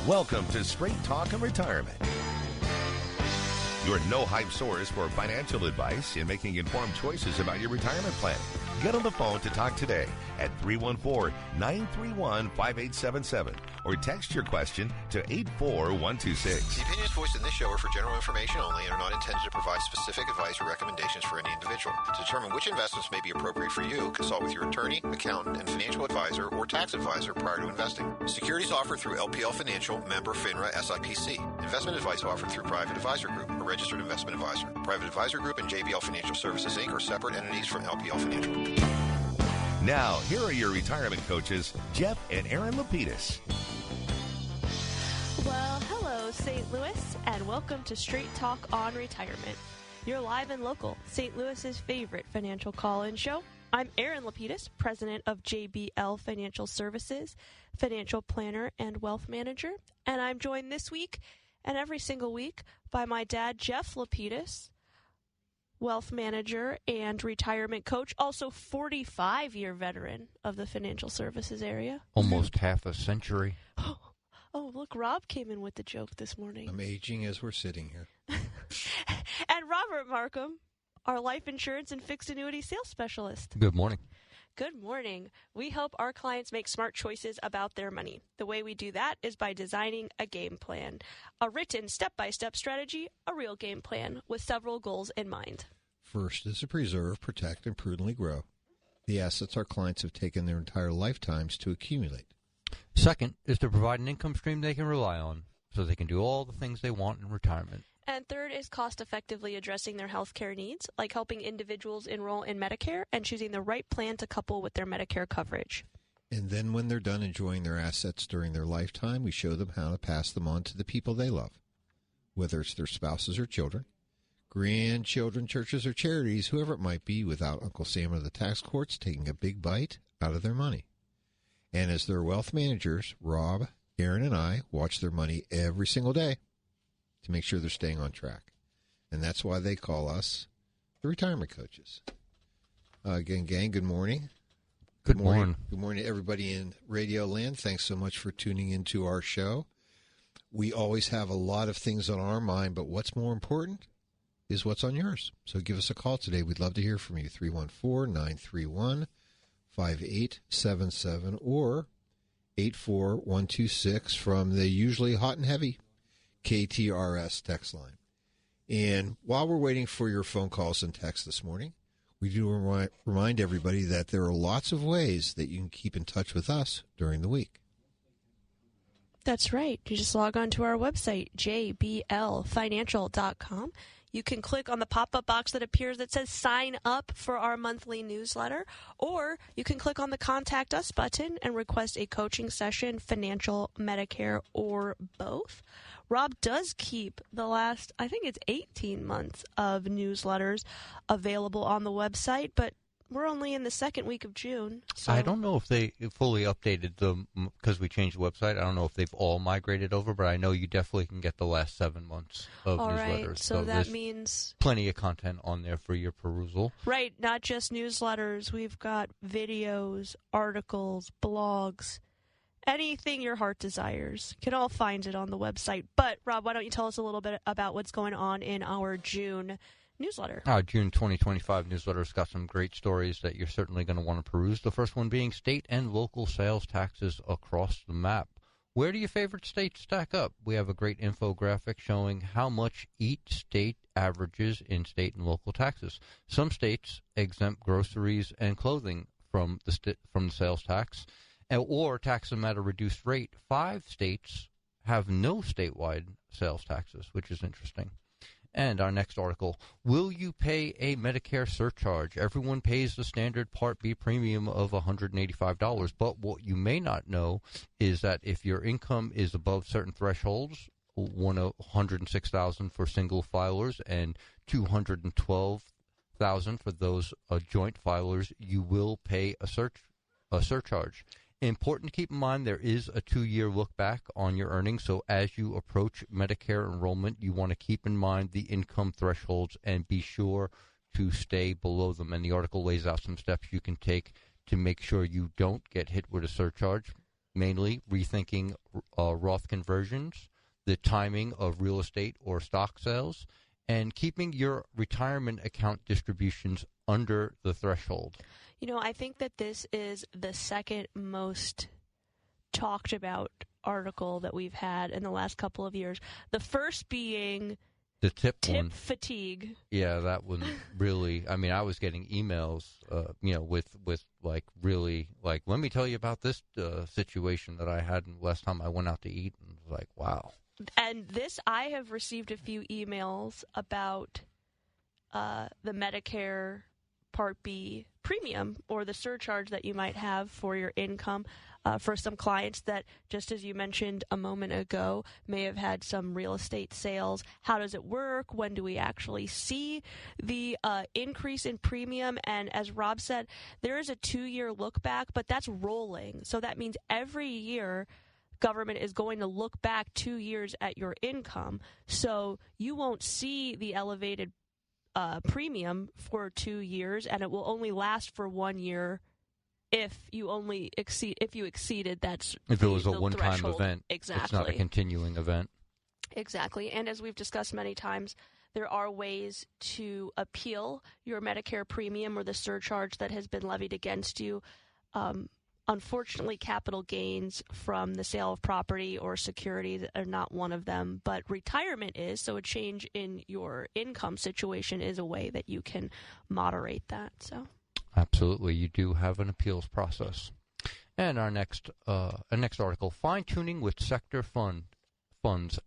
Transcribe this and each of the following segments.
Welcome to Straight Talk and Retirement, your no-hype source for financial advice and making informed choices about your retirement plan. Get on the phone to talk today at 314-931-5877 or text your question to 84126. The opinions voiced in this show are for general information only and are not intended to provide specific advice or recommendations for any individual. To determine which investments may be appropriate for you, consult with your attorney, accountant, and financial advisor or tax advisor prior to investing. Securities offered through LPL Financial, member FINRA SIPC. Investment advice offered through Private Advisor Group, a registered investment advisor. Private Advisor Group and JBL Financial Services, Inc. are separate entities from LPL Financial. Now, here are your retirement coaches, Jeff and Erin Lapidus. Well, hello, St. Louis, and welcome to Straight Talk on Retirement. You're live and local, St. Louis's favorite financial call-in show. I'm Erin Lapidus, president of JBL Financial Services, financial planner and wealth manager, and I'm joined this week and every single week by my dad, Jeff Lapidus, wealth manager and retirement coach, also 45-year veteran of the financial services area. Almost half a century. Oh, look, Rob came in with the joke this morning. I'm aging as we're sitting here. And Robert Markham, our life insurance and fixed annuity sales specialist. Good morning. Good morning. We help our clients make smart choices about their money. The way we do that is by designing a game plan, a written step-by-step strategy, a real game plan with several goals in mind. First is to preserve, protect, and prudently grow the assets our clients have taken their entire lifetimes to accumulate. Second is to provide an income stream they can rely on so they can do all the things they want in retirement. And third is cost-effectively addressing their health care needs, like helping individuals enroll in Medicare and choosing the right plan to couple with their Medicare coverage. And then when they're done enjoying their assets during their lifetime, we show them how to pass them on to the people they love, whether it's their spouses or children, grandchildren, churches, or charities, whoever it might be, without Uncle Sam or the tax courts taking a big bite out of their money. And as their wealth managers, Rob, Erin, and I watch their money every single day to make sure they're staying on track. And that's why they call us the retirement coaches. Again, gang, good morning. Good morning. Good morning to everybody in Radio Land. Thanks so much for tuning into our show. We always have a lot of things on our mind, but what's more important is what's on yours. So give us a call today. We'd love to hear from you. 314-931-5877 or 84126 from the usually hot and heavy KTRS text line. And while we're waiting for your phone calls and texts this morning, we do remind everybody that there are lots of ways that you can keep in touch with us during the week. That's right. You just log on to our website, jblfinancial.com. You can click on the pop-up box that appears that says sign up for our monthly newsletter, or you can click on the Contact Us button and request a coaching session, financial, Medicare, or both. Rob does keep the last, I think it's 18 months of newsletters available on the website, but we're only in the second week of June. So. I don't know if they fully updated them because we changed the website. I don't know if they've all migrated over, but I know you definitely can get the last 7 months of all newsletters. Right, so that means plenty of content on there for your perusal. Right, not just newsletters. We've got videos, articles, blogs, anything your heart desires. You can all find it on the website. But, Rob, why don't you tell us a little bit about what's going on in our June newsletter? Our June 2025 newsletter's got some great stories that you're certainly going to want to peruse. The first one being state and local sales taxes across the map. Where do your favorite states stack up? We have a great infographic showing how much each state averages in state and local taxes. Some states exempt groceries and clothing from the sales tax, or tax them at a reduced rate. 5 states have no statewide sales taxes, which is interesting. And our next article, will you pay a Medicare surcharge? Everyone pays the standard Part B premium of $185, but what you may not know is that if your income is above certain thresholds, $106,000 for single filers and $212,000 for those joint filers, you will pay a surcharge. Important to keep in mind there is a 2-year look back on your earnings, so as you approach Medicare enrollment, you want to keep in mind the income thresholds and be sure to stay below them. And the article lays out some steps you can take to make sure you don't get hit with a surcharge. mainly rethinking Roth conversions, the timing of real estate or stock sales, and keeping your retirement account distributions under the threshold. You know, I think that this is the second most talked about article that we've had in the last couple of years. The first being the tip fatigue. Yeah, that one really. I mean, I was getting emails, with like really like, let me tell you about this situation that I had last time I went out to eat, and it was like, wow. And this, I have received a few emails about the Medicare Part B premium or the surcharge that you might have for your income. For some clients that, just as you mentioned a moment ago, may have had some real estate sales. How does it work? When do we actually see the increase in premium? And as Rob said, there is a 2-year look back, but that's rolling. So that means every year government is going to look back 2 years at your income. So you won't see the elevated premium for 2 years, and it will only last for 1 year if you exceeded that. If it was a one-time event, exactly. It's not a continuing event. Exactly. And as we've discussed many times, there are ways to appeal your Medicare premium or the surcharge that has been levied against you. Unfortunately, capital gains from the sale of property or securities are not one of them, but retirement is. So a change in your income situation is a way that you can moderate that. So, absolutely, you do have an appeals process. And our next article: fine-tuning with sector funds.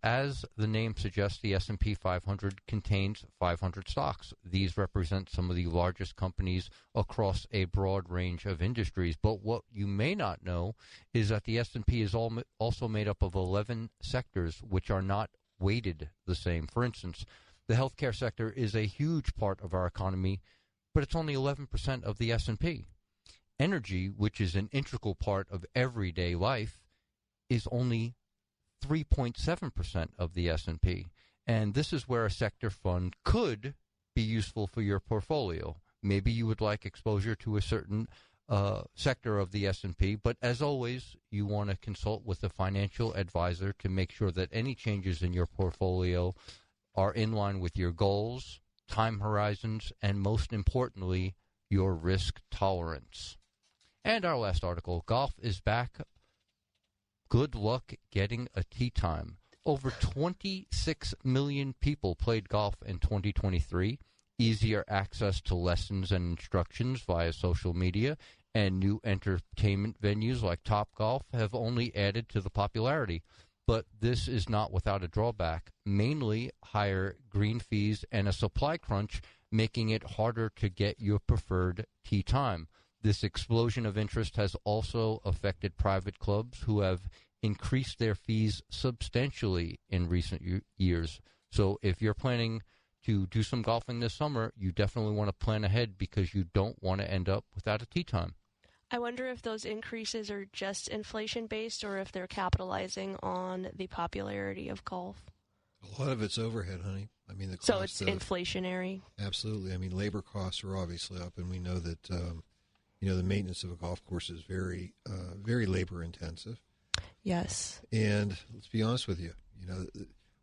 As the name suggests, the S&P 500 contains 500 stocks. These represent some of the largest companies across a broad range of industries. But what you may not know is that the S&P is also made up of 11 sectors which are not weighted the same. For instance, the healthcare sector is a huge part of our economy, but it's only 11% of the S&P. Energy, which is an integral part of everyday life, is only 3.7% of the S&P. And this is where a sector fund could be useful for your portfolio. Maybe you would like exposure to a certain sector of the S&P, but as always, you want to consult with a financial advisor to make sure that any changes in your portfolio are in line with your goals, time horizons, and most importantly, your risk tolerance. And our last article: golf is back. Good luck getting a tee time. Over 26 million people played golf in 2023. Easier access to lessons and instructions via social media and new entertainment venues like Topgolf have only added to the popularity. But this is not without a drawback, mainly higher green fees and a supply crunch, making it harder to get your preferred tee time. This explosion of interest has also affected private clubs who have increased their fees substantially in recent years. So if you're planning to do some golfing this summer, you definitely want to plan ahead because you don't want to end up without a tee time. I wonder if those increases are just inflation-based or if they're capitalizing on the popularity of golf. A lot of it's overhead, honey. I mean, the cost, so it's inflationary. Absolutely. I mean, labor costs are obviously up, and we know that the maintenance of a golf course is very, very labor intensive. Yes. And let's be honest with you.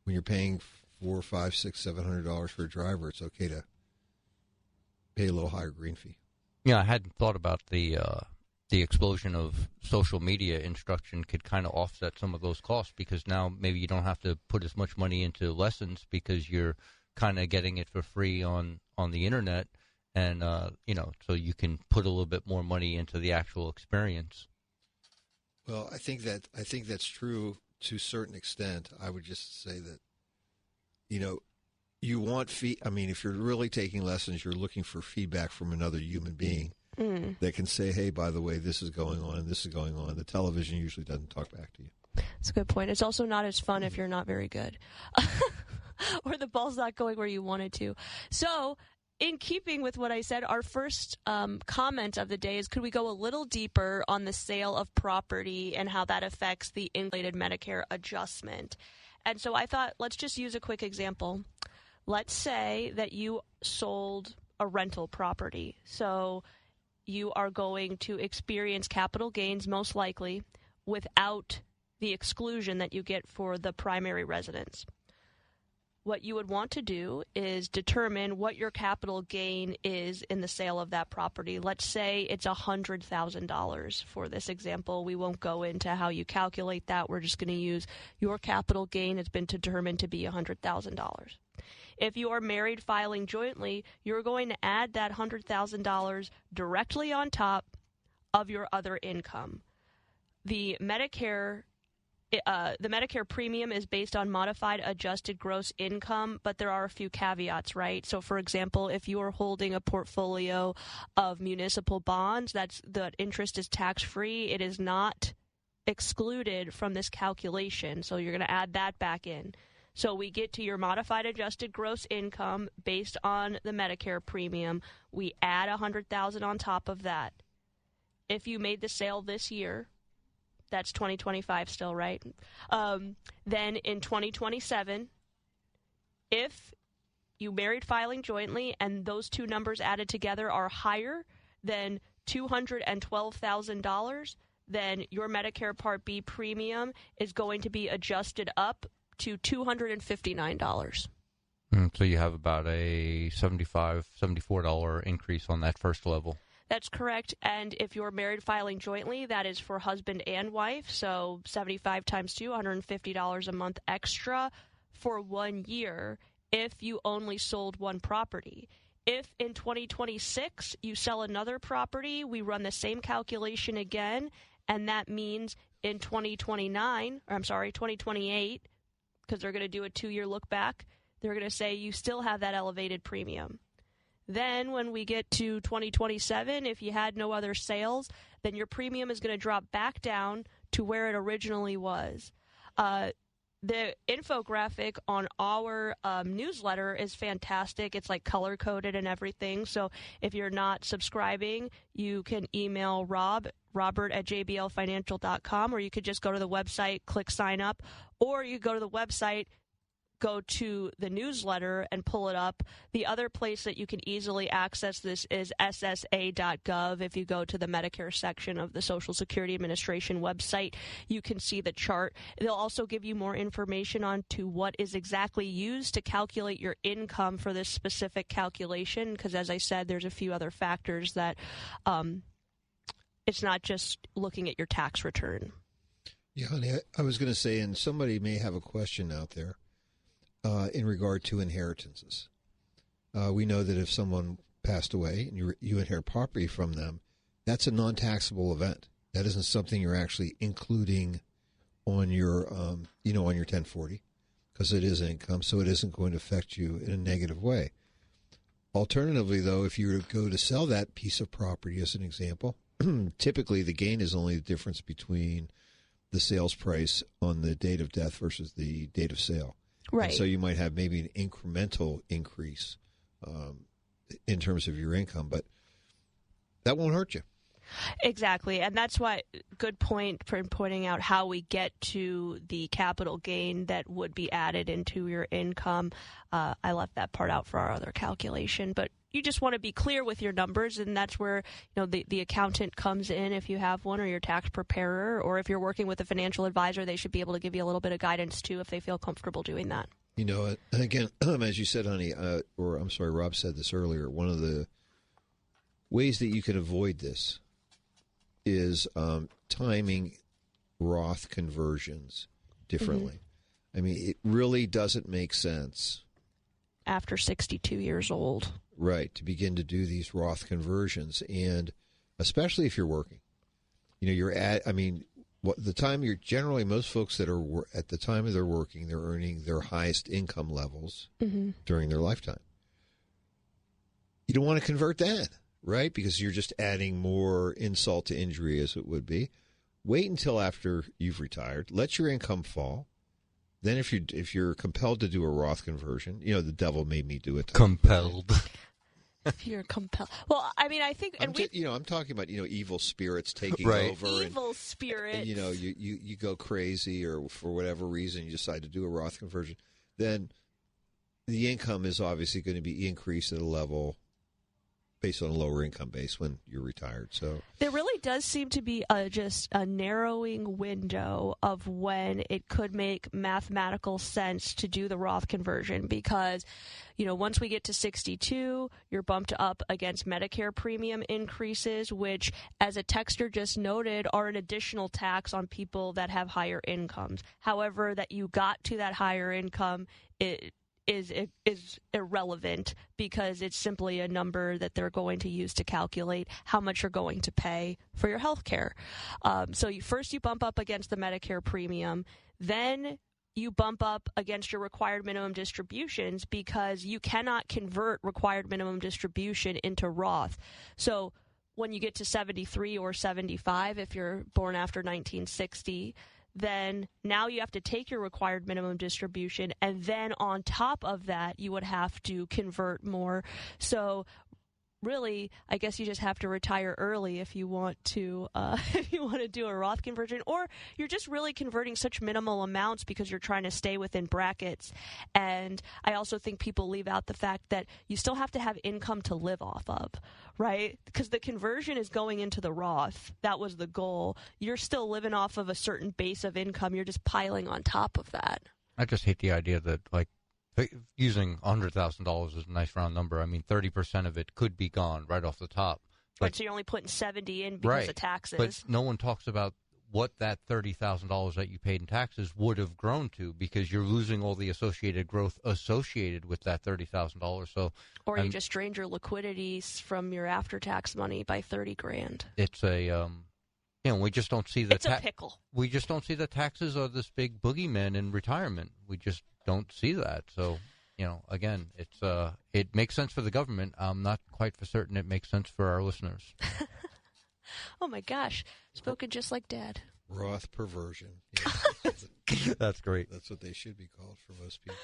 When you're paying $400, $500, $600, $700 for a driver, it's okay to pay a little higher green fee. Yeah, I hadn't thought about the explosion of social media instruction could kind of offset some of those costs, because now maybe you don't have to put as much money into lessons because you're kind of getting it for free on the internet, and so you can put a little bit more money into the actual experience. Well, I think that's true to a certain extent. I would just say that, you want I mean, if you're really taking lessons, you're looking for feedback from another human being that can say, hey, by the way, this is going on and this is going on. The television usually doesn't talk back to you. That's a good point. It's also not as fun if you're not very good or the ball's not going where you want it to. So, in keeping with what I said, our first comment of the day is, could we go a little deeper on the sale of property and how that affects the inflated Medicare adjustment? And so I thought, let's just use a quick example. Let's say that you sold a rental property. So you are going to experience capital gains, most likely, without the exclusion that you get for the primary residence. What you would want to do is determine what your capital gain is in the sale of that property. Let's say it's $100,000 for this example. We won't go into how you calculate that. We're just going to use your capital gain has been determined to be $100,000. If you are married filing jointly, you're going to add that $100,000 directly on top of your other income. The Medicare premium is based on modified adjusted gross income, but there are a few caveats, right? So, for example, if you are holding a portfolio of municipal bonds, the interest is tax-free. It is not excluded from this calculation, so you're going to add that back in. So we get to your modified adjusted gross income based on the Medicare premium. We add $100,000 on top of that. If you made the sale this year, that's 2025 still, right? Then in 2027, if you married filing jointly and those two numbers added together are higher than $212,000, then your Medicare Part B premium is going to be adjusted up to $259. So you have about a $74 increase on that first level. That's correct. And if you're married filing jointly, that is for husband and wife. So 75 times 2, $150 a month extra for 1 year if you only sold one property. If in 2026 you sell another property, we run the same calculation again. And that means in 2028, because they're going to do a 2-year look back, they're going to say you still have that elevated premium. Then when we get to 2027, if you had no other sales, then your premium is going to drop back down to where it originally was. The infographic on our newsletter is fantastic. It's like color-coded and everything. So if you're not subscribing, you can email Robert at jblfinancial.com, or you could just go to the website, click sign up, or you go to the website, go to the newsletter and pull it up. The other place that you can easily access this is ssa.gov. If you go to the Medicare section of the Social Security Administration website, you can see the chart. They'll also give you more information on to what is exactly used to calculate your income for this specific calculation, because as I said, there's a few other factors that it's not just looking at your tax return. Yeah, honey, I was going to say, and somebody may have a question out there, in regard to inheritances. We know that if someone passed away and you inherit property from them, that's a non-taxable event. That isn't something you're actually including on your, on your 1040, because it is income, so it isn't going to affect you in a negative way. Alternatively, though, if you were to go to sell that piece of property, as an example, typically the gain is only the difference between the sales price on the date of death versus the date of sale. Right. And so you might have maybe an incremental increase in terms of your income, but that won't hurt you. Exactly. And that's why, good point for pointing out how we get to the capital gain that would be added into your income. I left that part out for our other calculation, but you just want to be clear with your numbers, and that's where the accountant comes in if you have one, or your tax preparer, or if you're working with a financial advisor, they should be able to give you a little bit of guidance too if they feel comfortable doing that. And again, as you said, honey, Rob said this earlier, one of the ways that you can avoid this is timing Roth conversions differently. Mm-hmm. I mean, it really doesn't make sense after 62 years old. Right, to begin to do these Roth conversions, and especially if you're working. The time you're generally, most folks that are at the time of their working, they're earning their highest income levels during their lifetime. You don't want to convert that, right? Because you're just adding more insult to injury, as it would be. Wait until after you've retired. Let your income fall. Then if you're compelled to do a Roth conversion, the devil made me do it. Compelled. If you're compelled. Well, I mean, I think... I'm talking about, evil spirits taking over. Evil spirits. And, you go crazy, or for whatever reason you decide to do a Roth conversion. Then the income is obviously going to be increased at a level based on a lower income base when you're retired. So there really does seem to be just a narrowing window of when it could make mathematical sense to do the Roth conversion because, once we get to 62, you're bumped up against Medicare premium increases, which, as a texter just noted, are an additional tax on people that have higher incomes. However, that you got to that higher income, it is irrelevant because it's simply a number that they're going to use to calculate how much you're going to pay for your health care. So first you bump up against the Medicare premium, then you bump up against your required minimum distributions because you cannot convert required minimum distribution into Roth. So when you get to 73 or 75, if you're born after 1960, then now you have to take your required minimum distribution, and then on top of that, you would have to convert more. So really, I guess you just have to retire early if you want to do a Roth conversion, or you're just really converting such minimal amounts because you're trying to stay within brackets. And I also think people leave out the fact that you still have to have income to live off of, right? Because the conversion is going into the Roth. That was the goal. You're still living off of a certain base of income. You're just piling on top of that. I just hate the idea that, using $100,000 is a nice round number. I mean, 30% of it could be gone right off the top. Right, so you're only putting 70 in because of taxes. But no one talks about what that $30,000 that you paid in taxes would have grown to because you're losing all the associated growth associated with that $30,000. So, or you just drained your liquidity from your after-tax money by $30,000. It's a we just don't see the it's a pickle. We just don't see that taxes are this big boogeyman in retirement. We just don't see that. So, again, it makes sense for the government. I'm not quite for certain it makes sense for our listeners. Oh, my gosh. Spoken just like Dad. Roth perversion. Yeah. That's great. That's what they should be called for most people.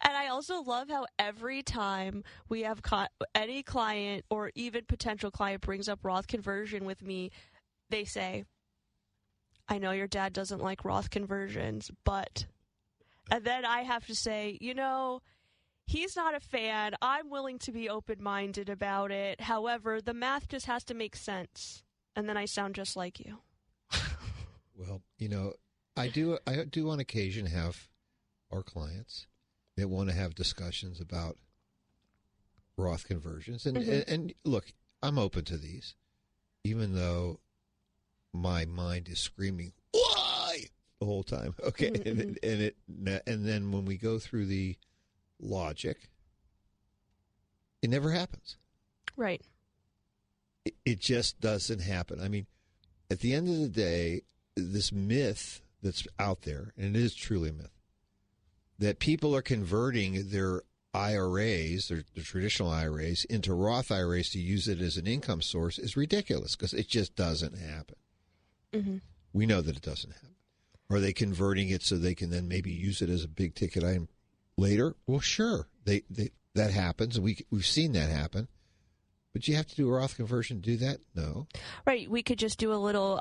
And I also love how every time we have any client or even potential client brings up Roth conversion with me, they say, I know your dad doesn't like Roth conversions, but... And then I have to say, he's not a fan. I'm willing to be open-minded about it. However, the math just has to make sense. And then I sound just like you. Well, I do on occasion have our clients that want to have discussions about Roth conversions. And, and look, I'm open to these, even though my mind is screaming, why? The whole time. Okay. And then when we go through the logic, it never happens. Right. It just doesn't happen. I mean, at the end of the day, this myth that's out there, and it is truly a myth, that people are converting their IRAs, their traditional IRAs, into Roth IRAs to use it as an income source is ridiculous because it just doesn't happen. Mm-hmm. We know that it doesn't happen. Are they converting it so they can then maybe use it as a big ticket item later? Well, sure, that happens, and we've seen that happen. But you have to do a Roth conversion to do that? No. Right. We could just do a little.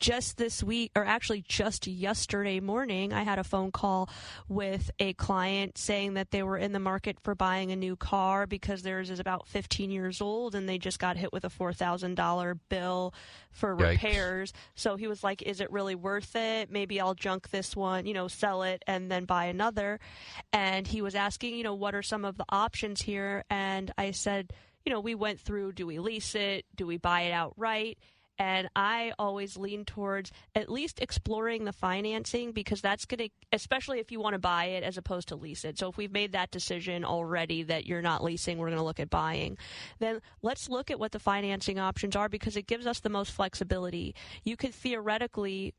Just this week, or actually just yesterday morning, I had a phone call with a client saying that they were in the market for buying a new car because theirs is about 15 years old and they just got hit with a $4,000 bill for repairs. So he was like, is it really worth it? Maybe I'll junk this one, sell it and then buy another. And he was asking, what are some of the options here? And I said, we went through, do we lease it? Do we buy it outright? And I always lean towards at least exploring the financing because that's going to, especially if you want to buy it as opposed to lease it. So if we've made that decision already that you're not leasing, we're going to look at buying. Then let's look at what the financing options are because it gives us the most flexibility. You could theoretically,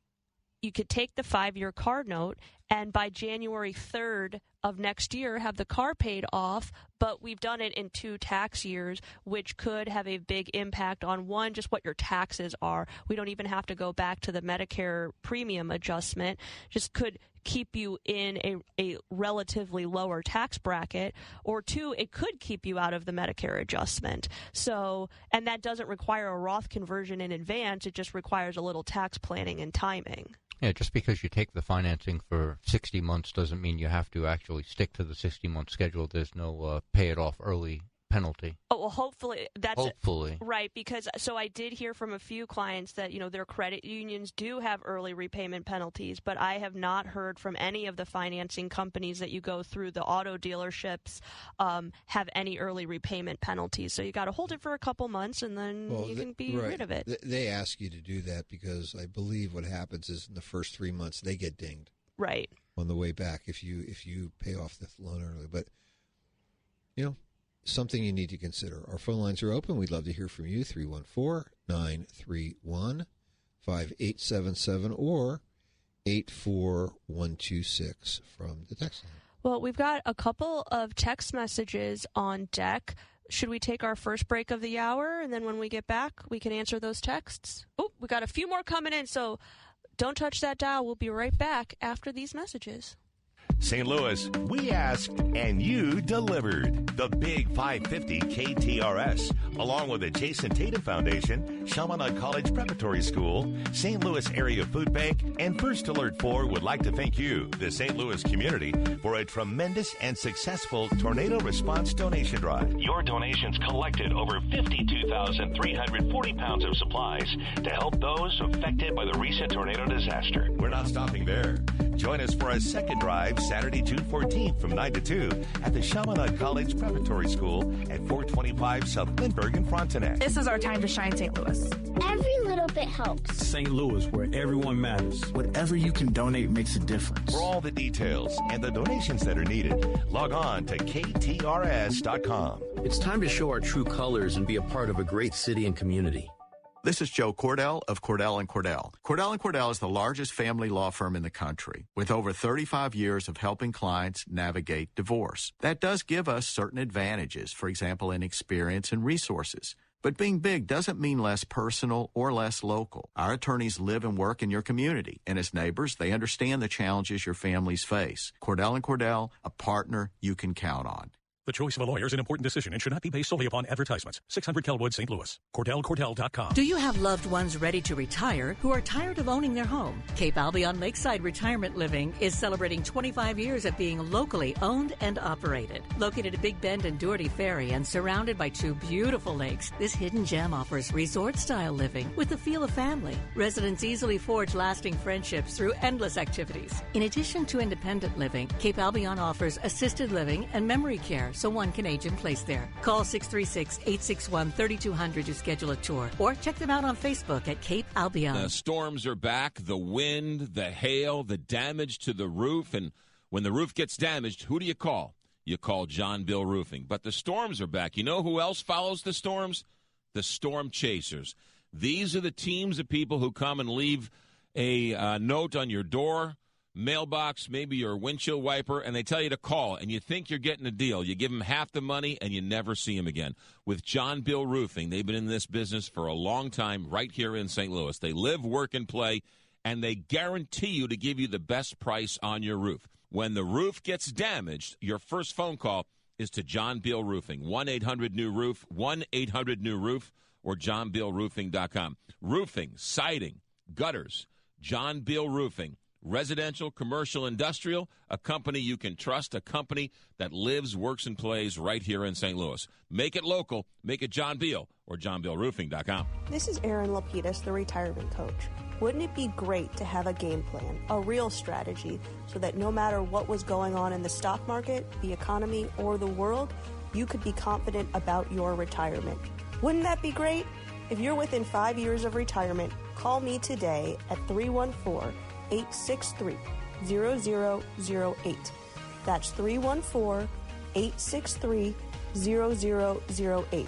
take the 5-year car note and by January 3rd of next year have the car paid off, but we've done it in 2 tax years, which could have a big impact on, one, just what your taxes are. We don't even have to go back to the Medicare premium adjustment, just could keep you in a relatively lower tax bracket, or 2, it could keep you out of the Medicare adjustment. So, and that doesn't require a Roth conversion in advance, it just requires a little tax planning and timing. Yeah, just because you take the financing for 60 months doesn't mean you have to actually stick to the 60-month schedule. There's no pay it off early penalty. Oh, well, hopefully that's Hopefully. right, because so I did hear from a few clients that, their credit unions do have early repayment penalties, but I have not heard from any of the financing companies that you go through, the auto dealerships, have any early repayment penalties. So you got to hold it for a couple months, and then you can be rid of it. They ask you to do that because I believe what happens is in the first 3 months they get dinged. Right. On the way back if you pay off the loan early. But, something you need to consider. Our phone lines are open. We'd love to hear from you, 314-931-5877 or 84126 from the text line. Well, we've got a couple of text messages on deck. Should we take our first break of the hour, and then when we get back, we can answer those texts? Oh, we got a few more coming in, so don't touch that dial. We'll be right back after these messages. St. Louis, we asked and you delivered. The Big 550 KTRS, along with the Jason Tatum Foundation, Chaminade College Preparatory School, St. Louis Area Food Bank, and First Alert 4 would like to thank you, the St. Louis community, for a tremendous and successful tornado response donation drive. Your donations collected over 52,340 pounds of supplies to help those affected by the recent tornado disaster. We're not stopping there. Join us for a second drive Saturday, June 14th from 9 to 2 at the Chaminade College Preparatory School at 425 South Lindbergh in Frontenac. This is our time to shine, St. Louis. Every little bit helps. St. Louis, where everyone matters. Whatever you can donate makes a difference. For all the details and the donations that are needed, log on to ktrs.com. It's time to show our true colors and be a part of a great city and community. This is Joe Cordell of Cordell & Cordell. Cordell & Cordell is the largest family law firm in the country, with over 35 years of helping clients navigate divorce. That does give us certain advantages, for example, in experience and resources. But being big doesn't mean less personal or less local. Our attorneys live and work in your community, and as neighbors, they understand the challenges your families face. Cordell & Cordell, a partner you can count on. The choice of a lawyer is an important decision and should not be based solely upon advertisements. 600 Kelwood, St. Louis. CordellCordell.com. Do you have loved ones ready to retire who are tired of owning their home? Cape Albion Lakeside Retirement Living is celebrating 25 years of being locally owned and operated. Located at Big Bend and Doherty Ferry and surrounded by two beautiful lakes, this hidden gem offers resort-style living with the feel of family. Residents easily forge lasting friendships through endless activities. In addition to independent living, Cape Albion offers assisted living and memory care, so one can age in place there. Call 636-861-3200 to schedule a tour or check them out on Facebook at Cape Albion. The storms are back, the wind, the hail, the damage to the roof. And when the roof gets damaged, who do you call? You call John Bill Roofing. But the storms are back. You know who else follows the storms? The storm chasers. These are the teams of people who come and leave a note on your door, mailbox, maybe your windshield wiper, and they tell you to call, and you think you're getting a deal. You give them half the money, and you never see them again. With John Bill Roofing, they've been in this business for a long time right here in St. Louis. They live, work, and play, and they guarantee you to give you the best price on your roof. When the roof gets damaged, your first phone call is to John Bill Roofing, 1-800-NEW-ROOF, 1-800-NEW-ROOF, or johnbillroofing.com. Roofing, siding, gutters, John Bill Roofing. Residential, commercial, industrial, a company you can trust, a company that lives, works, and plays right here in St. Louis. Make it local. Make it John Beal or johnbillroofing.com. This is Erin Lapidus, the retirement coach. Wouldn't it be great to have a game plan, a real strategy, so that no matter what was going on in the stock market, the economy, or the world, you could be confident about your retirement? Wouldn't that be great? If you're within 5 years of retirement, call me today at 314-863-0008. That's 314-863-0008.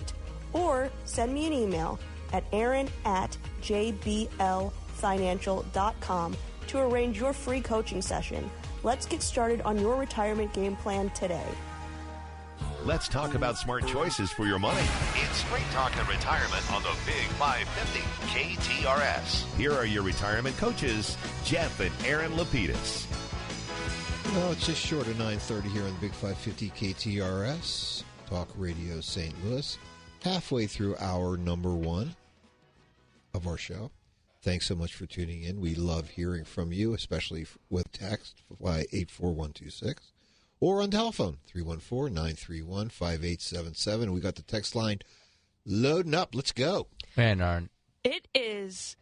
Or send me an email at aaron@jblfinancial.com to arrange your free coaching session. Let's get started on your retirement game plan today. Let's talk about smart choices for your money. It's Straight Talk and Retirement on the Big 550 KTRS. Here are your retirement coaches, Jeff and Erin Lapidus. Well, it's just short of 9:30 here on the Big 550 KTRS, Talk Radio St. Louis. Halfway through hour number one of our show. Thanks so much for tuning in. We love hearing from you, especially with text by 84126. or on telephone, 314-931-5877. We got the text line loading up. Let's go. And it is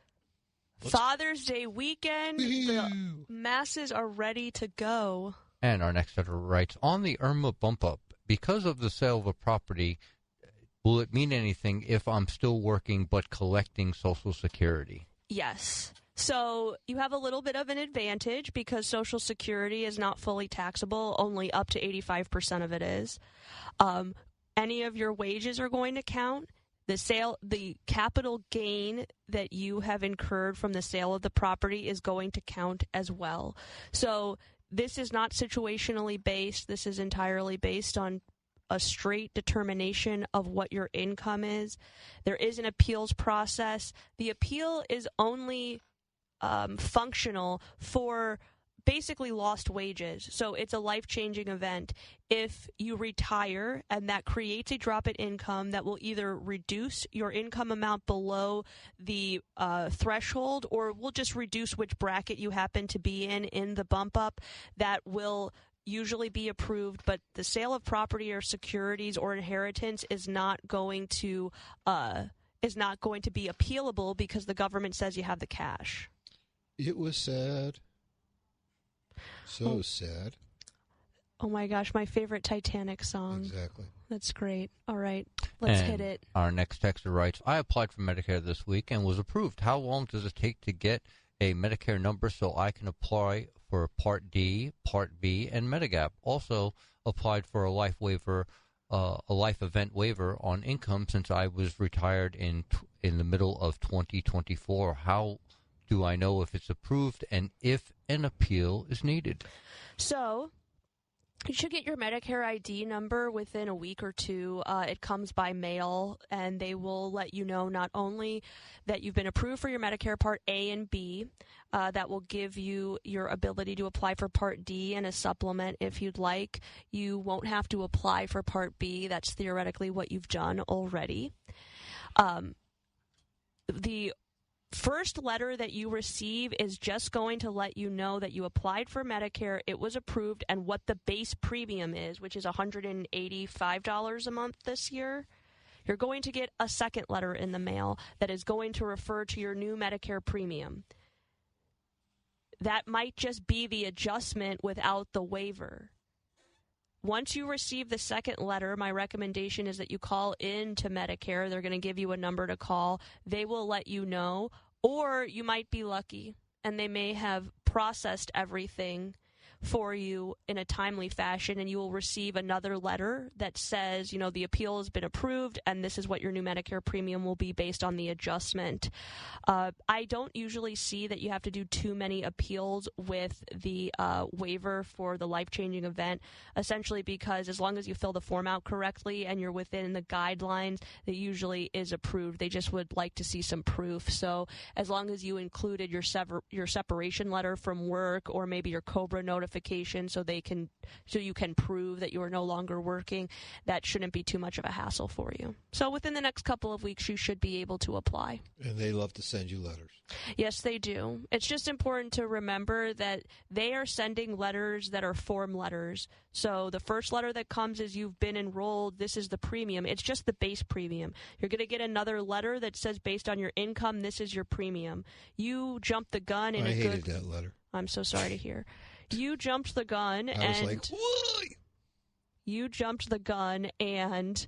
Father's Day weekend. The masses are ready to go. And our next letter writes, on the IRMA bump up, because of the sale of a property, will it mean anything if I'm still working but collecting Social Security? Yes. So you have a little bit of an advantage because Social Security is not fully taxable. Only up to 85% of it is. Any of your wages are going to count. The capital gain that you have incurred from the sale of the property is going to count as well. So this is not situationally based. This is entirely based on a straight determination of what your income is. There is an appeals process. The appeal is only functional for basically lost wages. So it's a life-changing event. If you retire and that creates a drop in income that will either reduce your income amount below the threshold, or will just reduce which bracket you happen to be in the bump up, that will usually be approved. But the sale of property or securities or inheritance is not going to be appealable because the government says you have the cash. It was sad. So sad. Oh my gosh, my favorite Titanic song. Exactly. That's great. All right, let's hit it. Our next texter writes, I applied for Medicare this week and was approved. How long does it take to get a Medicare number so I can apply for Part D, Part B, and Medigap? Also applied for a life waiver, a life event waiver on income since I was retired in the middle of 2024. How do I know if it's approved and if an appeal is needed? So you should get your Medicare ID number within a week or two. It comes by mail, and they will let you know not only that you've been approved for your Medicare Part A and B, that will give you your ability to apply for Part D and a supplement if you'd like. You won't have to apply for Part B. That's theoretically what you've done already. The first letter that you receive is just going to let you know that you applied for Medicare, it was approved, and what the base premium is, which is $185 a month this year. You're going to get a second letter in the mail that is going to refer to your new Medicare premium. That might just be the adjustment without the waiver. Once you receive the second letter, my recommendation is that you call in to Medicare. They're going to give you a number to call. They will let you know, or you might be lucky, and they may have processed everything for you in a timely fashion, and you will receive another letter that says, the appeal has been approved, and this is what your new Medicare premium will be based on the adjustment. I don't usually see that you have to do too many appeals with the waiver for the life-changing event, essentially because as long as you fill the form out correctly and you're within the guidelines, that usually is approved. They just would like to see some proof. So as long as you included your separation letter from work, or maybe your COBRA notification, so you can prove that you are no longer working, that shouldn't be too much of a hassle for you. So within the next couple of weeks, you should be able to apply. And they love to send you letters. Yes, they do. It's just important to remember that they are sending letters that are form letters. So the first letter that comes is you've been enrolled, this is the premium. It's just the base premium. You're going to get another letter that says based on your income, this is your premium. You jumped the gun in I hated that letter. I'm so sorry to hear. You jumped the gun, I was like, why? You jumped the gun and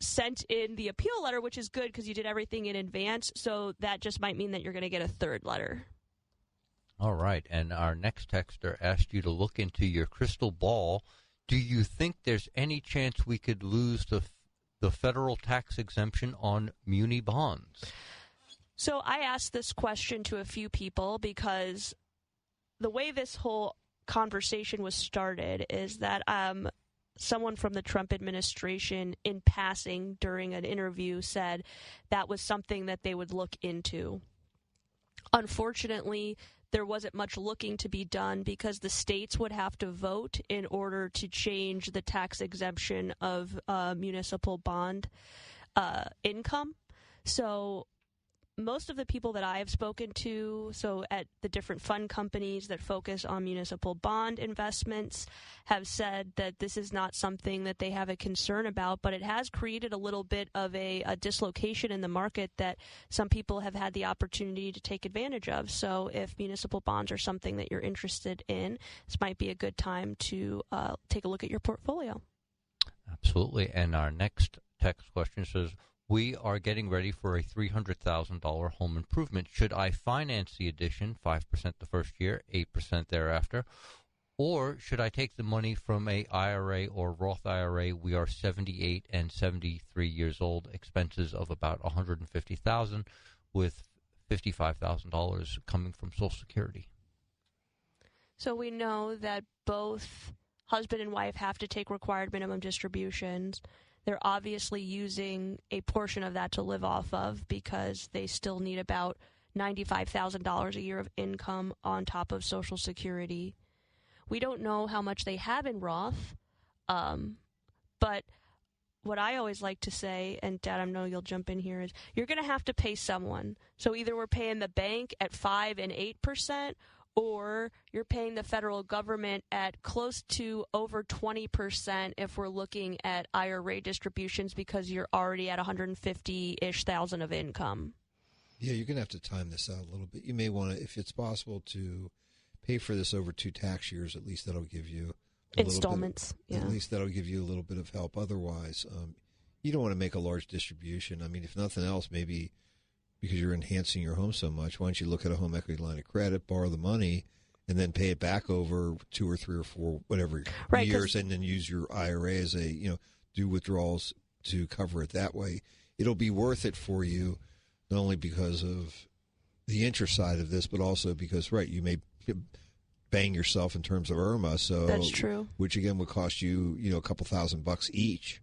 sent in the appeal letter, which is good because you did everything in advance. So that just might mean that you're going to get a third letter. All right. And our next texter asked you to look into your crystal ball. Do you think there's any chance we could lose the federal tax exemption on muni bonds? So I asked this question to a few people because the way this whole conversation was started is that someone from the Trump administration, in passing during an interview, said that was something that they would look into. Unfortunately, there wasn't much looking to be done because the states would have to vote in order to change the tax exemption of municipal bond income. So most of the people that I have spoken to, so at the different fund companies that focus on municipal bond investments, have said that this is not something that they have a concern about, but it has created a little bit of a dislocation in the market that some people have had the opportunity to take advantage of. So if municipal bonds are something that you're interested in, this might be a good time to take a look at your portfolio. Absolutely. And our next text question says, we are getting ready for a $300,000 home improvement. Should I finance the addition, 5% the first year, 8% thereafter? Or should I take the money from a IRA or Roth IRA? We are 78 and 73 years old, expenses of about $150,000 with $55,000 coming from Social Security. So we know that both husband and wife have to take required minimum distributions. They're obviously using a portion of that to live off of because they still need about $95,000 a year of income on top of Social Security. We don't know how much they have in Roth, but what I always like to say, and Dad, I know you'll jump in here, is you're going to have to pay someone. So either we're paying the bank at 5 and 8%, or you're paying the federal government at close to over 20% if we're looking at IRA distributions because you're already at $150,000-ish of income. Yeah, you're going to have to time this out a little bit. You may want to, if it's possible, to pay for this over 2 tax years. At least that'll give you installments. At least that'll give you a little bit of help. Otherwise, you don't want to make a large distribution. I mean, if nothing else, maybe because you're enhancing your home so much, why don't you look at a home equity line of credit, borrow the money, and then pay it back over 2 or 3 or 4, whatever years, and then use your IRA as do withdrawals to cover it that way. It'll be worth it for you, not only because of the interest side of this, but also because, you may bang yourself in terms of IRMA. So that's true. Which again would cost you, a couple $1,000 each.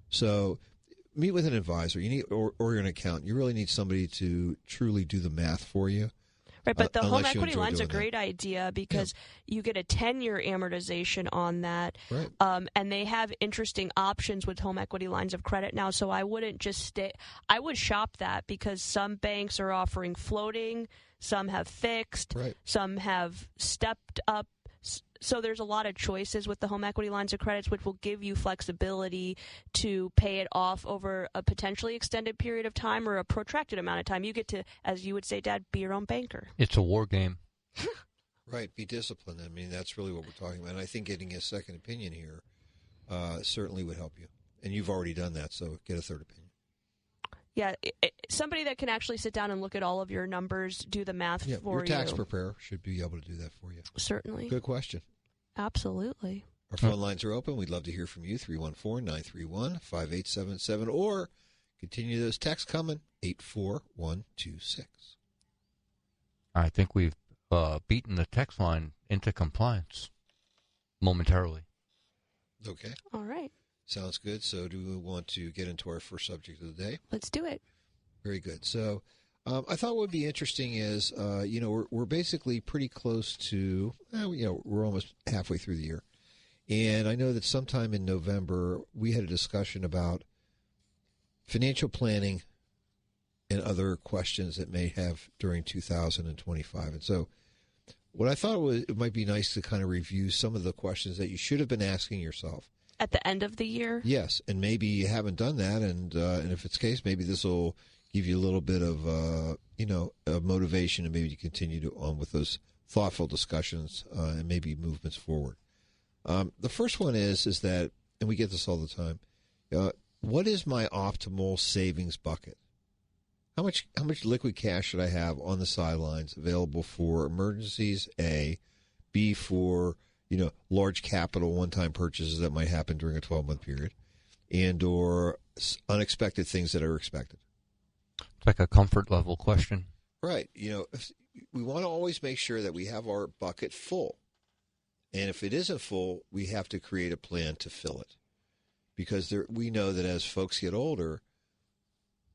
So meet with an advisor. You need, or an accountant. You really need somebody to truly do the math for you. Right, but the home equity line's a great idea because you get a 10-year amortization on that, right. And they have interesting options with home equity lines of credit now. So I wouldn't just stay. I would shop that because some banks are offering floating, some have fixed, right. Some have stepped up. So there's a lot of choices with the home equity lines of credits, which will give you flexibility to pay it off over a potentially extended period of time or a protracted amount of time. You get to, as you would say, Dad, be your own banker. It's a war game. Right. Be disciplined. I mean, that's really what we're talking about. And I think getting a second opinion here certainly would help you. And you've already done that, so get a third opinion. Yeah, somebody that can actually sit down and look at all of your numbers, do the math for you. Your tax preparer should be able to do that for you. Certainly. Good question. Absolutely. Our phone lines are open. We'd love to hear from you, 314-931-5877, or continue those texts coming, 84126. I think we've beaten the text line into compliance momentarily. Okay. All right. Sounds good. So do we want to get into our first subject of the day? Let's do it. Very good. So I thought what would be interesting is, we're basically pretty close to, we're almost halfway through the year. And I know that sometime in November, we had a discussion about financial planning and other questions that may have during 2025. And so what I thought it might be nice to kind of review some of the questions that you should have been asking yourself. At the end of the year? Yes, and maybe you haven't done that, and if it's the case, maybe this will give you a little bit of, of motivation, and maybe you continue on with those thoughtful discussions and maybe movements forward. The first one is that, and we get this all the time, what is my optimal savings bucket? How much liquid cash should I have on the sidelines available for emergencies, A, B, for large capital one-time purchases that might happen during a 12-month period, and or unexpected things that are expected? It's like a comfort level question. Right. We want to always make sure that we have our bucket full. And if it isn't full, we have to create a plan to fill it. Because we know that as folks get older,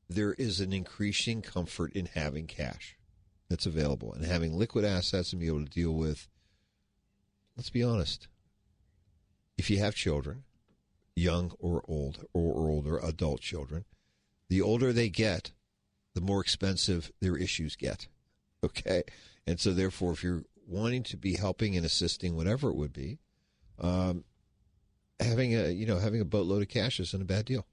there is an increasing comfort in having cash that's available and having liquid assets and be able to deal with, let's be honest, if you have children, young or old or older, adult children, the older they get, the more expensive their issues get. Okay? And so, therefore, if you're wanting to be helping and assisting, whatever it would be, having a boatload of cash isn't a bad deal.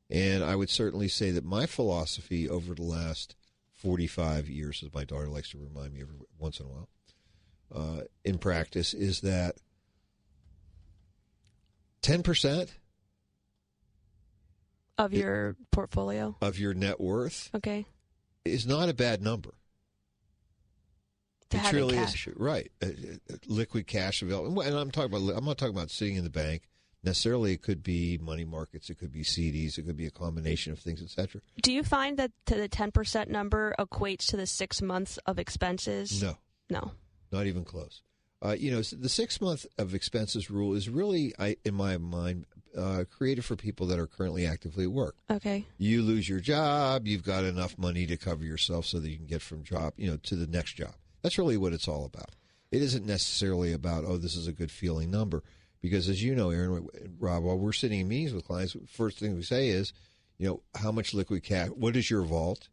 And I would certainly say that my philosophy over the last 45 years, as my daughter likes to remind me every once in a while, in practice, is that 10% of your portfolio, of your net worth, okay, is not a bad number. To it having really cash. is, right? Liquid cash available, and I'm not talking about sitting in the bank necessarily. It could be money markets, it could be CDs, it could be a combination of things, etc. Do you find that the 10% number equates to the 6 months of expenses? No, not even close. The 6 month of expenses rule is really, in my mind, created for people that are currently actively at work. Okay. You lose your job, you've got enough money to cover yourself so that you can get from job, to the next job. That's really what it's all about. It isn't necessarily about, this is a good feeling number. Because as you know, Erin, Rob, while we're sitting in meetings with clients, first thing we say is, how much liquid cash, what is your vault?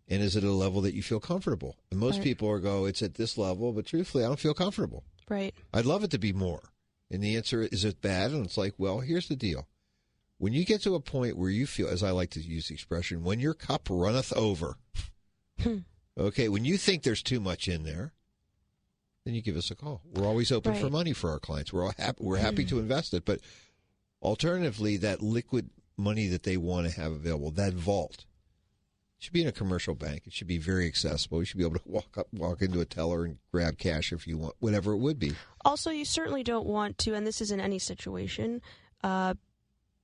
And is it a level that you feel comfortable? And most people it's at this level, but truthfully, I don't feel comfortable. Right. I'd love it to be more. And the answer is it bad? And it's like, well, here's the deal. When you get to a point where you feel, as I like to use the expression, when your cup runneth over, okay, when you think there's too much in there, then you give us a call. We're always open for money for our clients. We're happy to invest it. But alternatively, that liquid money that they want to have available, that vault, should be in a commercial bank. It should be very accessible. You should be able to walk into a teller and grab cash if you want, whatever it would be. Also, you certainly don't want to, and this is in any situation,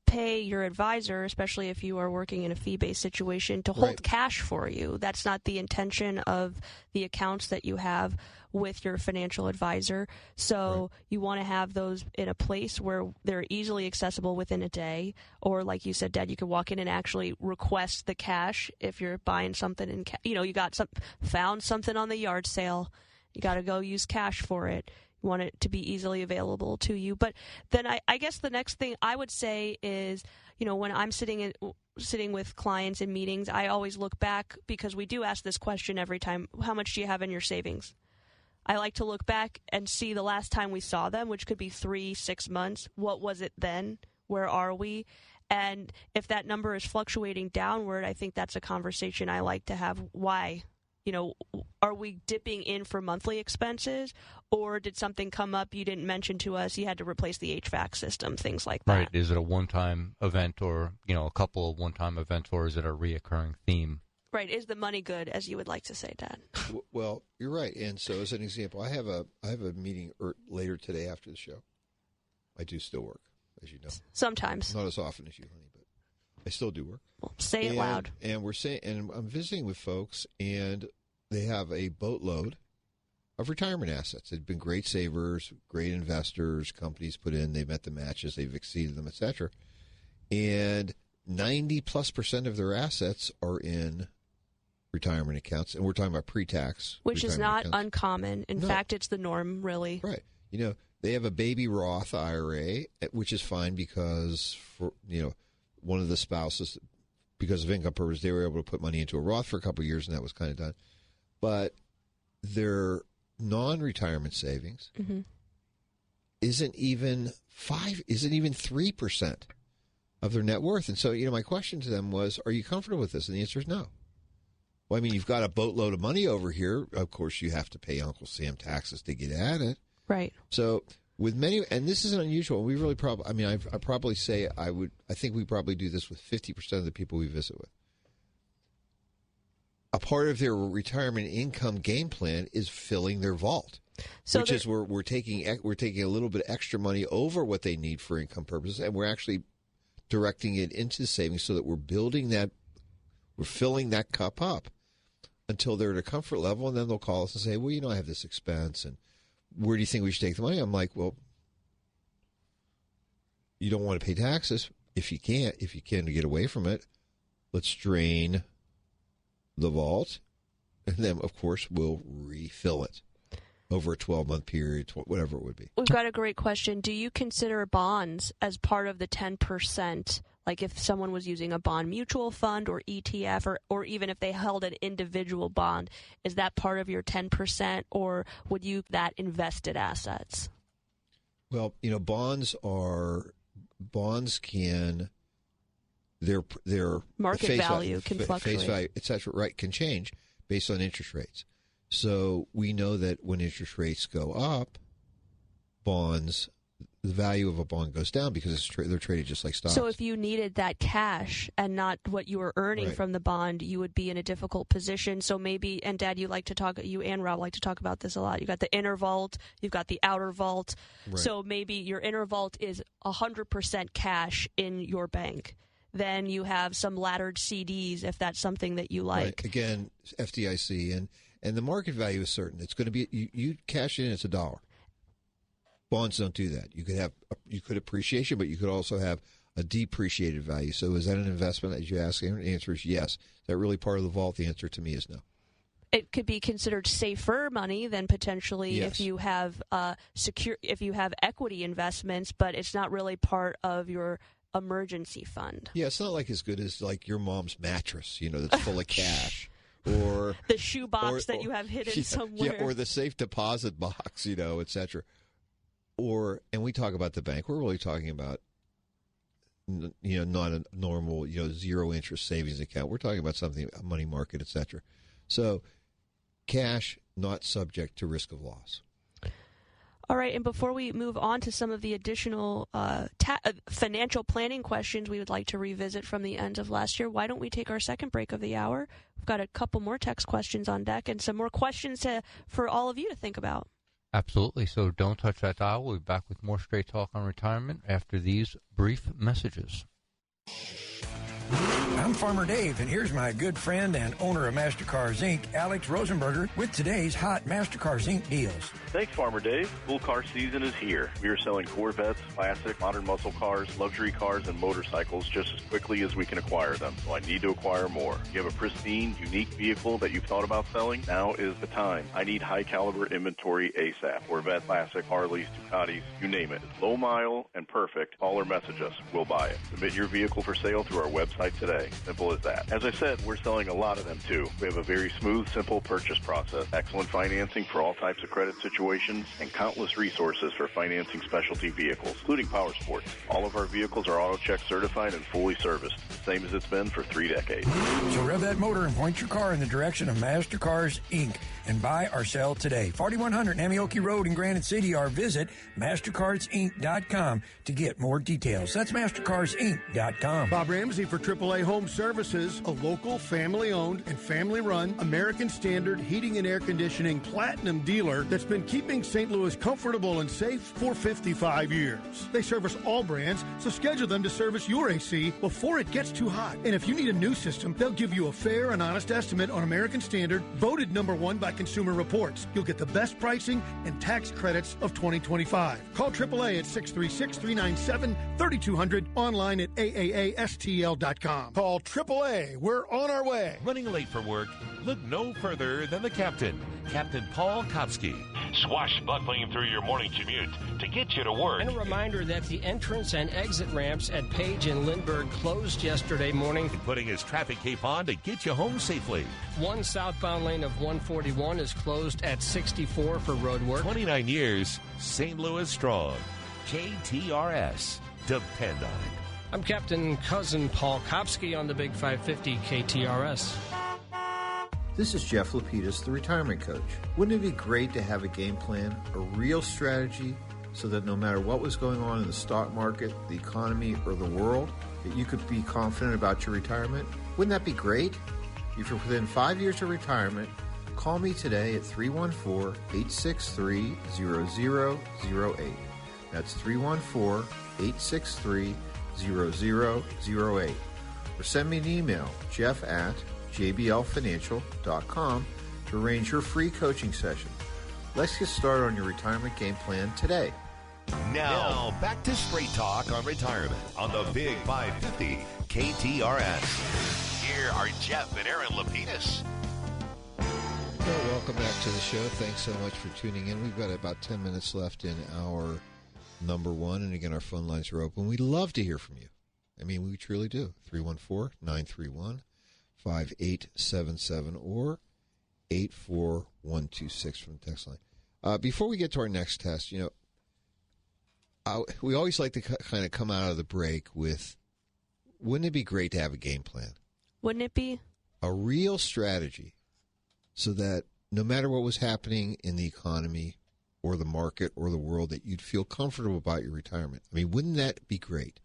pay your advisor, especially if you are working in a fee-based situation, to hold cash for you. That's not the intention of the accounts that you have with your financial advisor. So you want to have those in a place where they're easily accessible within a day. Or like you said, Dad, you could walk in and actually request the cash if you're buying something in you got found something on the yard sale. You got to go use cash for it. You want it to be easily available to you. But then I guess the next thing I would say is, when I'm sitting with clients in meetings, I always look back, because we do ask this question every time: how much do you have in your savings? I like to look back and see the last time we saw them, which could be 3-6 months. What was it then? Where are we? And if that number is fluctuating downward, I think that's a conversation I like to have. Why? Are we dipping in for monthly expenses, or did something come up you didn't mention to us? You had to replace the HVAC system, things like that. Right. Is it a one-time event, or, a couple of one-time events, or is it a reoccurring theme? Right. Is the money good, as you would like to say, Dad? Well, you're right. And so, as an example, I have a meeting later today after the show. I do still work, as you know. Sometimes. Not as often as you, honey, but I still do work. Well, say it loud. And I'm visiting with folks, and they have a boatload of retirement assets. They've been great savers, great investors. Companies put in, they've met the matches, they've exceeded them, etc. And 90+% of their assets are in retirement accounts, and we're talking about pre-tax, which is not accounts. Uncommon. In fact, it's the norm, really. Right. They have a baby Roth IRA, which is fine because for one of the spouses, because of income purposes, they were able to put money into a Roth for a couple of years, and that was kind of done. But their non-retirement savings isn't even 3% of their net worth. And so, my question to them was, are you comfortable with this? And the answer is no. Well, you've got a boatload of money over here. Of course, you have to pay Uncle Sam taxes to get at it. Right. So with many, and this isn't unusual. We really probably, I probably say I think we probably do this with 50% of the people we visit with. A part of their retirement income game plan is filling their vault, which is we're taking a little bit extra money over what they need for income purposes, and we're actually directing it into savings so that we're filling that cup up until they're at a comfort level, and then they'll call us and say, well, I have this expense, and where do you think we should take the money? I'm like, well, you don't want to pay taxes. If you can to get away from it, let's drain the vault, and then, of course, we'll refill it over a 12-month period, whatever it would be. We've got a great question. Do you consider bonds as part of the 10% Like if someone was using a bond mutual fund or ETF, or even if they held an individual bond, is that part of your 10%, or would you that invested assets? Well, bonds can their market value can fluctuate. Face value, etc. Right, can change based on interest rates. So we know that when interest rates go up, bonds, the value of a bond goes down because they're traded just like stocks. So if you needed that cash and not what you were earning from the bond, you would be in a difficult position. So maybe, and Dad, you and Rob like to talk about this a lot. You got the inner vault, you've got the outer vault. Right. So maybe your inner vault is 100% cash in your bank. Then you have some laddered CDs if that's something that you like. Right. Again, FDIC, and the market value is certain. It's going to be you cash in, it's $1. Bonds don't do that. You could appreciation, but you could also have a depreciated value. So is that an investment that you ask? The answer is yes. Is that really part of the vault? The answer to me is no. It could be considered safer money than potentially if you have if you have equity investments, but it's not really part of your emergency fund. Yeah, it's not like as good as like your mom's mattress, that's full of cash. Or the shoe box that you have hidden somewhere. Yeah, or the safe deposit box, et cetera. And we talk about the bank. We're really talking about, not a normal, zero interest savings account. We're talking about something, a money market, et cetera. So cash, not subject to risk of loss. All right, and before we move on to some of the additional financial planning questions we would like to revisit from the end of last year, why don't we take our second break of the hour? We've got a couple more text questions on deck and some more questions for all of you to think about. Absolutely, so don't touch that dial. We'll be back with more Straight Talk on Retirement after these brief messages. I'm Farmer Dave, and here's my good friend and owner of MasterCars Inc., Alex Rosenberger, with today's hot MasterCars Inc. deals. Thanks, Farmer Dave. Full car season is here. We are selling Corvettes, classic, modern muscle cars, luxury cars, and motorcycles just as quickly as we can acquire them, so I need to acquire more. If you have a pristine, unique vehicle that you've thought about selling, now is the time. I need high-caliber inventory ASAP. Corvette, classic, Harleys, Ducatis, you name it. It's low mile and perfect. Call or message us. We'll buy it. Submit your vehicle for sale through our website today. Simple as that. As I said, we're selling a lot of them too. We have a very smooth, simple purchase process, excellent financing for all types of credit situations, and countless resources for financing specialty vehicles, including power sports. All of our vehicles are AutoCheck certified and fully serviced, the same as it's been for 3 decades. So rev that motor and point your car in the direction of MasterCars Inc. and buy or sell today. 4100 Namioki Road in Granite City, or visit MasterCarsInc.com to get more details. That's MasterCarsInc.com. Bob Ramsey for AAA Home Services, a local, family-owned and family-run American Standard heating and air conditioning platinum dealer that's been keeping St. Louis comfortable and safe for 55 years. They service all brands, so schedule them to service your AC before it gets too hot. And if you need a new system, they'll give you a fair and honest estimate on American Standard, voted #1 by Consumer Reports. You'll get the best pricing and tax credits of 2025. Call AAA at 636-397-3200, online at AAASTL.com. Call AAA. We're on our way. Running late for work? Look no further than the captain, Captain Paul Kopsky. Swashbuckling through your morning commute to get you to work. And a reminder that the entrance and exit ramps at Page and Lindbergh closed yesterday morning. Putting his traffic cape on to get you home safely. One southbound lane of 141 is closed at 64 for road work. 29 years, St. Louis strong. KTRS. Depend on it. I'm Captain Cousin Paul Kopsky on the Big 550 KTRS. This is Jeff Lapidus, the retirement coach. Wouldn't it be great to have a game plan, a real strategy, so that no matter what was going on in the stock market, the economy, or the world, that you could be confident about your retirement? Wouldn't that be great? If you're within 5 years of retirement, call me today at 314-863-0008. That's 314-863-0008. Or send me an email, jeff@jblfinancial.com, to arrange your free coaching session. Let's get started on your retirement game plan today. Now, back to Straight Talk on Retirement on the Big 550 KTRS. Here are Jeff and Erin Lapidus. Well, welcome back to the show. Thanks so much for tuning in. We've got about 10 minutes left in our number one. And again, our phone lines are open. We'd love to hear from you. I mean, we truly do. 314-931-5877 or 84126 from the text line. Before we get to our next test, we always like to kind of come out of the break with, wouldn't it be great to have a game plan? Wouldn't it be? A real strategy so that no matter what was happening in the economy or the market or the world, that you'd feel comfortable about your retirement. I mean, wouldn't that be great?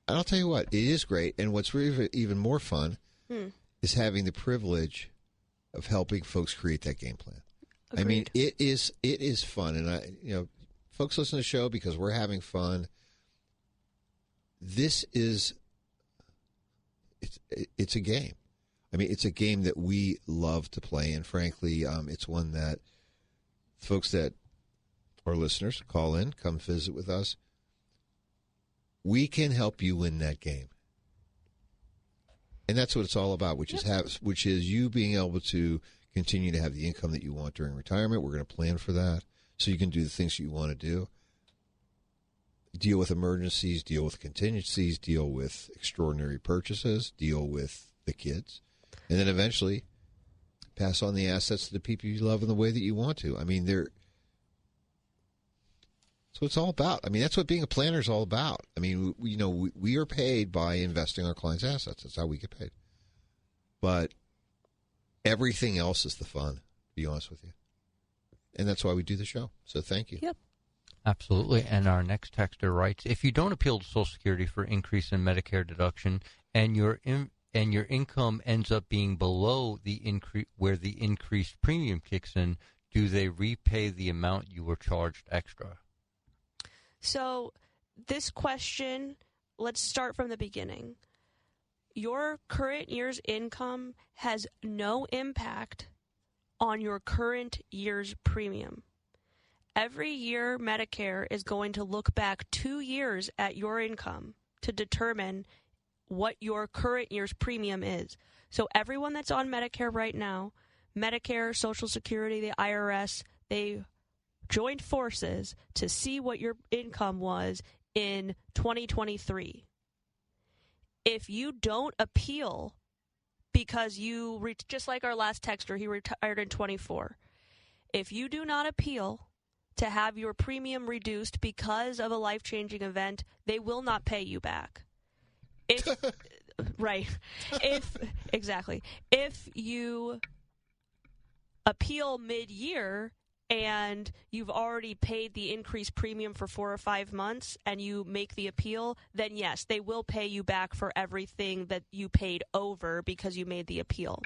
And I'll tell you what, it is great. And what's really even more fun is having the privilege of helping folks create that game plan. Agreed. I mean, it is fun. And folks listen to the show because we're having fun. This is, it's a game. I mean, it's a game that we love to play. And frankly, it's one that folks that are listeners call in, come visit with us. We can help you win that game. And that's what it's all about, which is you being able to continue to have the income that you want during retirement. We're going to plan for that so you can do the things you want to do. Deal with emergencies, deal with contingencies, deal with extraordinary purchases, deal with the kids, and then eventually pass on the assets to the people you love in the way that you want to. I mean, that's what it's all about. I mean, that's what being a planner is all about. I mean, we are paid by investing our clients' assets. That's how we get paid. But everything else is the fun, to be honest with you. And that's why we do the show. So thank you. Yep. Absolutely. And our next texter writes, if you don't appeal to Social Security for increase in Medicare deduction and your income ends up being below the where the increased premium kicks in, do they repay the amount you were charged extra? So this question, let's start from the beginning. Your current year's income has no impact on your current year's premium. Every year, Medicare is going to look back 2 years at your income to determine what your current year's premium is. So everyone that's on Medicare right now, Medicare, Social Security, the IRS, they joined forces to see what your income was in 2023. If you don't appeal because just like our last texter, he retired in 24. If you do not appeal to have your premium reduced because of a life-changing event, they will not pay you back. Exactly. If you appeal mid-year and you've already paid the increased premium for 4 or 5 months and you make the appeal, then yes, they will pay you back for everything that you paid over because you made the appeal.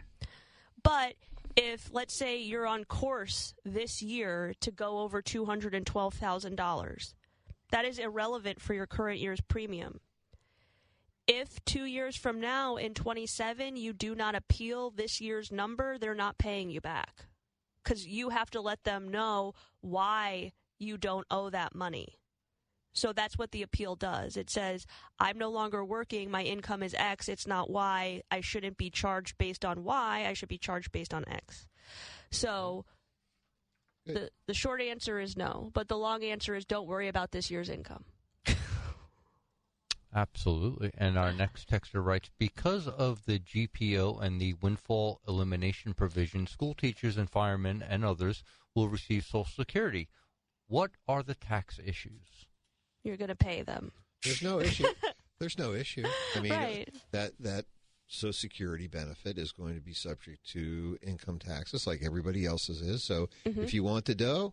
But if, let's say, you're on course this year to go over $212,000, that is irrelevant for your current year's premium. If 2 years from now, in 27, you do not appeal this year's number, they're not paying you back. Because you have to let them know why you don't owe that money. So that's what the appeal does. It says, I'm no longer working, my income is X, it's not Y, I shouldn't be charged based on Y, I should be charged based on X. So the short answer is no, but the long answer is don't worry about this year's income. Absolutely. And our next texter writes, because of the GPO and the windfall elimination provision, school teachers and firemen and others will receive Social Security. What are the tax issues? You're going to pay them. There's no issue. There's no issue. I mean, right. that Social Security benefit is going to be subject to income taxes like everybody else's is. So if you want the dough,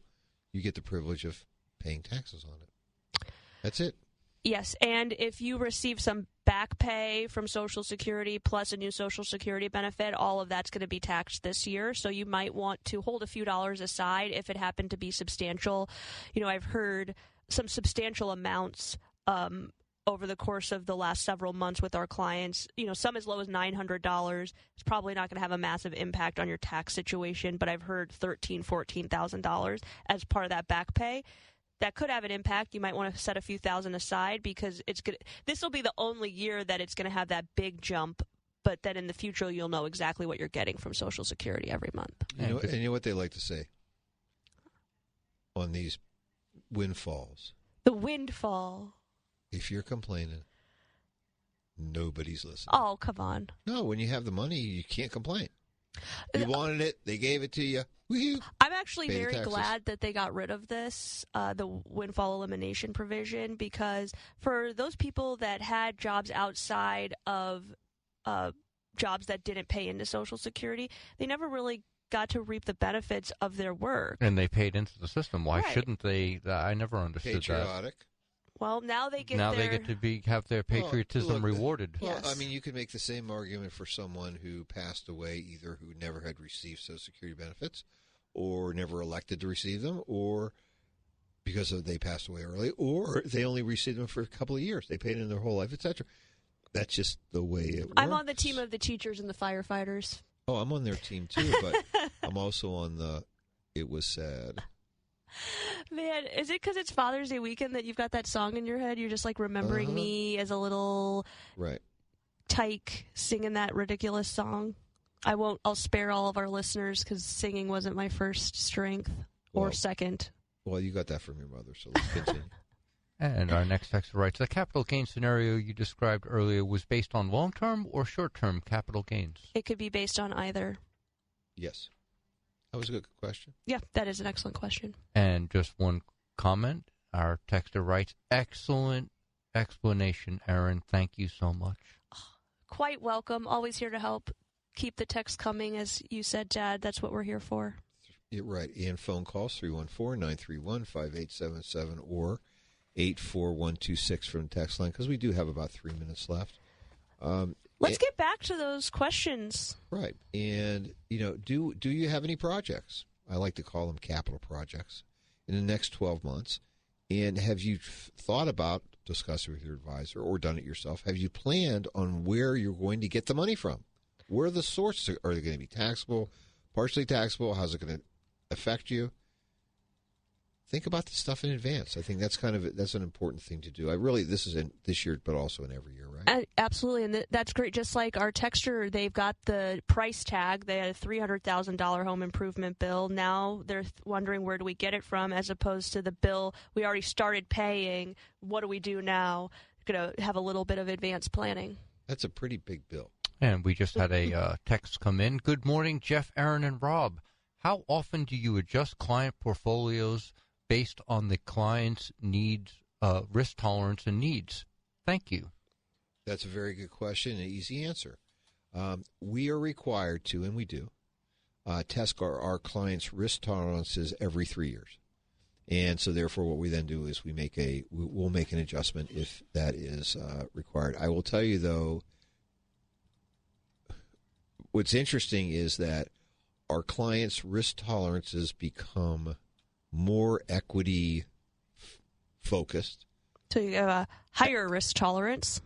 you get the privilege of paying taxes on it. That's it. Yes, and if you receive some back pay from Social Security plus a new Social Security benefit, all of that's going to be taxed this year. So you might want to hold a few dollars aside if it happened to be substantial. I've heard some substantial amounts over the course of the last several months with our clients. Some as low as $900. It's probably not going to have a massive impact on your tax situation, but I've heard $13,000, $14,000 as part of that back pay. That could have an impact. You might want to set a few thousand aside because this will be the only year that it's going to have that big jump. But then in the future, you'll know exactly what you're getting from Social Security every month. And you know what they like to say on these windfalls? The windfall. If you're complaining, Nobody's listening. Oh, come on. No, when you have the money, you can't complain. You wanted it, they gave it to you. Woo-hoo. I'm actually very glad that they got rid of this, the windfall elimination provision, because for those people that had jobs outside of jobs that didn't pay into Social Security, they never really got to reap the benefits of their work. And they paid into the system. Why shouldn't they? I never understood Patriotic. that. Well, now they get they get to have their patriotism rewarded. Well, I mean, you could make the same argument for someone who passed away, either who never had received Social Security benefits, or never elected to receive them, or because they passed away early, or they only received them for a couple of years. They paid in their whole life, etc. That's just the way it works. I'm on the team of the teachers and the firefighters. Oh, I'm on their team too, but I'm also on the it was sad. Man, is it because it's Father's Day weekend that you've got that song in your head? You're just like remembering me as a little tyke singing that ridiculous song? I'll spare all of our listeners because singing wasn't my first strength or second. Well, you got that from your mother, so let's continue. And our next texter writes, the capital gain scenario you described earlier was based on long-term or short-term capital gains? It could be based on either. Yes. That was a good question. Yeah, that is an excellent question. And just one comment. Our texter writes, excellent explanation, Erin. Thank you so much. Quite welcome. Always here to help. Keep the text coming, as you said, Dad. That's what we're here for. You're right. And phone calls, 314-931-5877 or 84126 from the text line, because we do have about 3 minutes left. Let's get back to those questions. Right. And, do you have any projects? I like to call them capital projects in the next 12 months. And have you thought about discussing with your advisor or done it yourself? Have you planned on where you're going to get the money from? Where are the sources? Are they going to be taxable, partially taxable? How's it going to affect you? Think about this stuff in advance. I think that's an important thing to do. This is in this year, but also in every year, right? Absolutely, and that's great. Just like our texter, they've got the price tag. They had a $300,000 home improvement bill. Now they're wondering, where do we get it from, as opposed to the bill we already started paying. What do we do now? Going to have a little bit of advanced planning. That's a pretty big bill. And we just had a text come in. Good morning, Jeff, Erin, and Rob. How often do you adjust client portfolios based on the client's needs, risk tolerance, and needs? Thank you. That's a very good question and an easy answer. We are required to, and we do, test our clients' risk tolerances every 3 years. And so, therefore, what we then do is we'll make an adjustment if that is required. I will tell you, though, what's interesting is that our clients' risk tolerances become more equity focused. So you have a higher risk tolerance.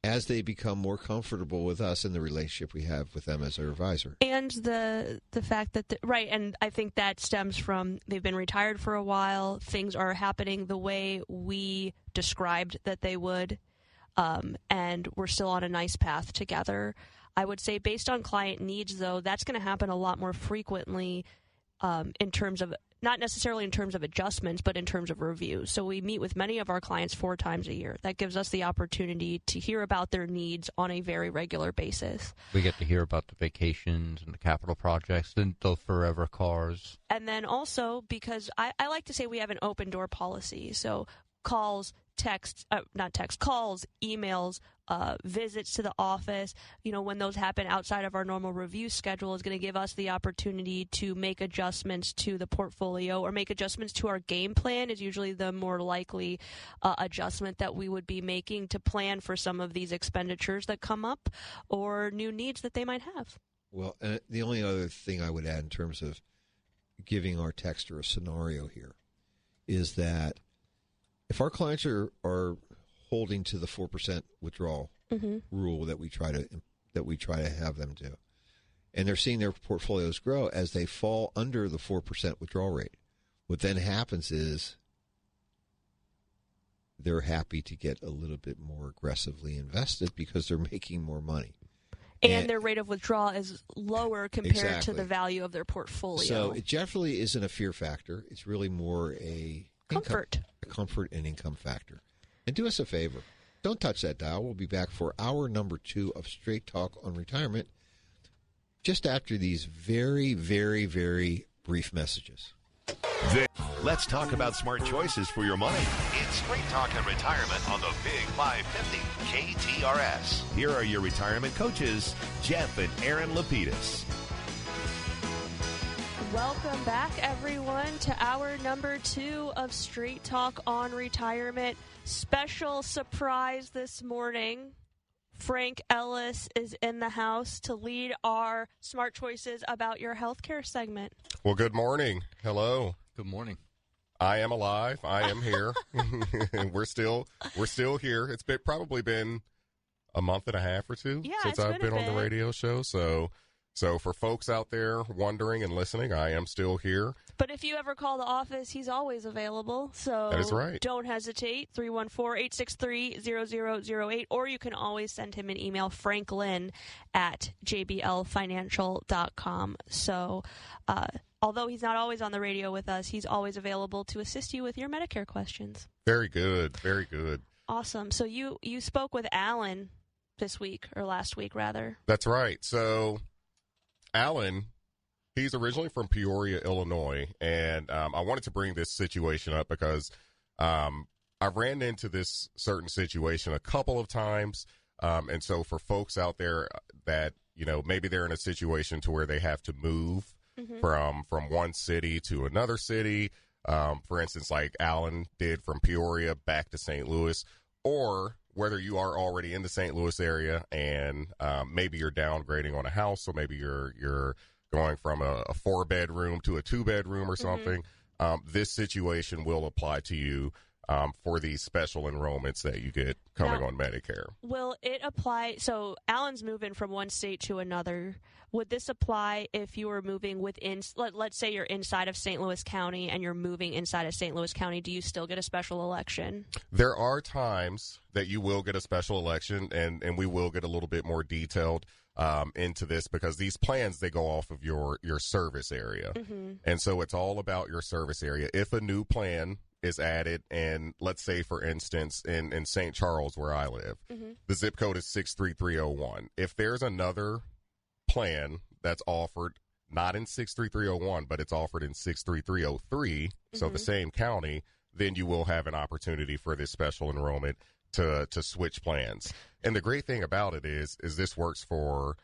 As they become more comfortable with us and the relationship we have with them as their advisor. And the fact that, right, and I think that stems from they've been retired for a while, things are happening the way we described that they would, and we're still on a nice path together. I would say based on client needs, though, that's going to happen a lot more frequently in terms of, not necessarily in terms of adjustments, but in terms of reviews. So we meet with many of our clients 4 times a year. That gives us the opportunity to hear about their needs on a very regular basis. We get to hear about the vacations and the capital projects and the forever cars. And then also, because I like to say we have an open door policy. So calls, calls, emails, visits to the office, when those happen outside of our normal review schedule, is going to give us the opportunity to make adjustments to the portfolio or make adjustments to our game plan is usually the more likely adjustment that we would be making to plan for some of these expenditures that come up or new needs that they might have. Well, the only other thing I would add in terms of giving our texter a scenario here is that if our clients are holding to the 4% withdrawal rule that we try to have them do, and they're seeing their portfolios grow as they fall under the 4% withdrawal rate, what then happens is they're happy to get a little bit more aggressively invested because they're making more money. And their rate of withdrawal is lower compared to the value of their portfolio. So it definitely isn't a fear factor. It's really more a comfort and income factor. And do us a favor. Don't touch that dial. We'll be back for hour number 2 of Straight Talk on Retirement just after these very, very, very brief messages. Let's talk about smart choices for your money. It's Straight Talk on Retirement on the Big 550 KTRS. Here are your retirement coaches, Jeff and Erin Lapidus. Welcome back, everyone, to hour number 2 of Straight Talk on Retirement. Special surprise this morning. Frank Ellis is in the house to lead our Smart Choices About Your Healthcare segment. Well, good morning. Hello. Good morning. I am alive. I am here. we're still here. It's probably been a month and a half or 2 since I've been on the radio show. So for folks out there wondering and listening, I am still here. But if you ever call the office, he's always available. So that is right. Don't hesitate, 314-863-0008, or you can always send him an email, franklin@jblfinancial.com. So although he's not always on the radio with us, he's always available to assist you with your Medicare questions. Very good. Very good. Awesome. So you spoke with Alan this week, or last week, rather. That's right. So Alan, he's originally from Peoria, Illinois, and I wanted to bring this situation up because I've ran into this certain situation a couple of times, and so for folks out there that, maybe they're in a situation to where they have to move from one city to another city, for instance, like Alan did from Peoria back to St. Louis, or whether you are already in the St. Louis area and maybe you're downgrading on a house, or maybe you're going from a 4-bedroom to a 2-bedroom or something, this situation will apply to you for these special enrollments that you get coming on Medicare. Will it apply? So Alan's moving from one state to another. Would this apply if you were moving within, let's say you're inside of St. Louis County and you're moving inside of St. Louis County, do you still get a special election? There are times that you will get a special election, and we will get a little bit more detailed into this, because these plans, they go off of your service area. And so it's all about your service area. If a new plan is added, and let's say, for instance, in St. Charles, where I live, the zip code is 63301. If there's another plan that's offered not in 63301, but it's offered in 63303, so the same county, then you will have an opportunity for this special enrollment to switch plans. And the great thing about it is this works for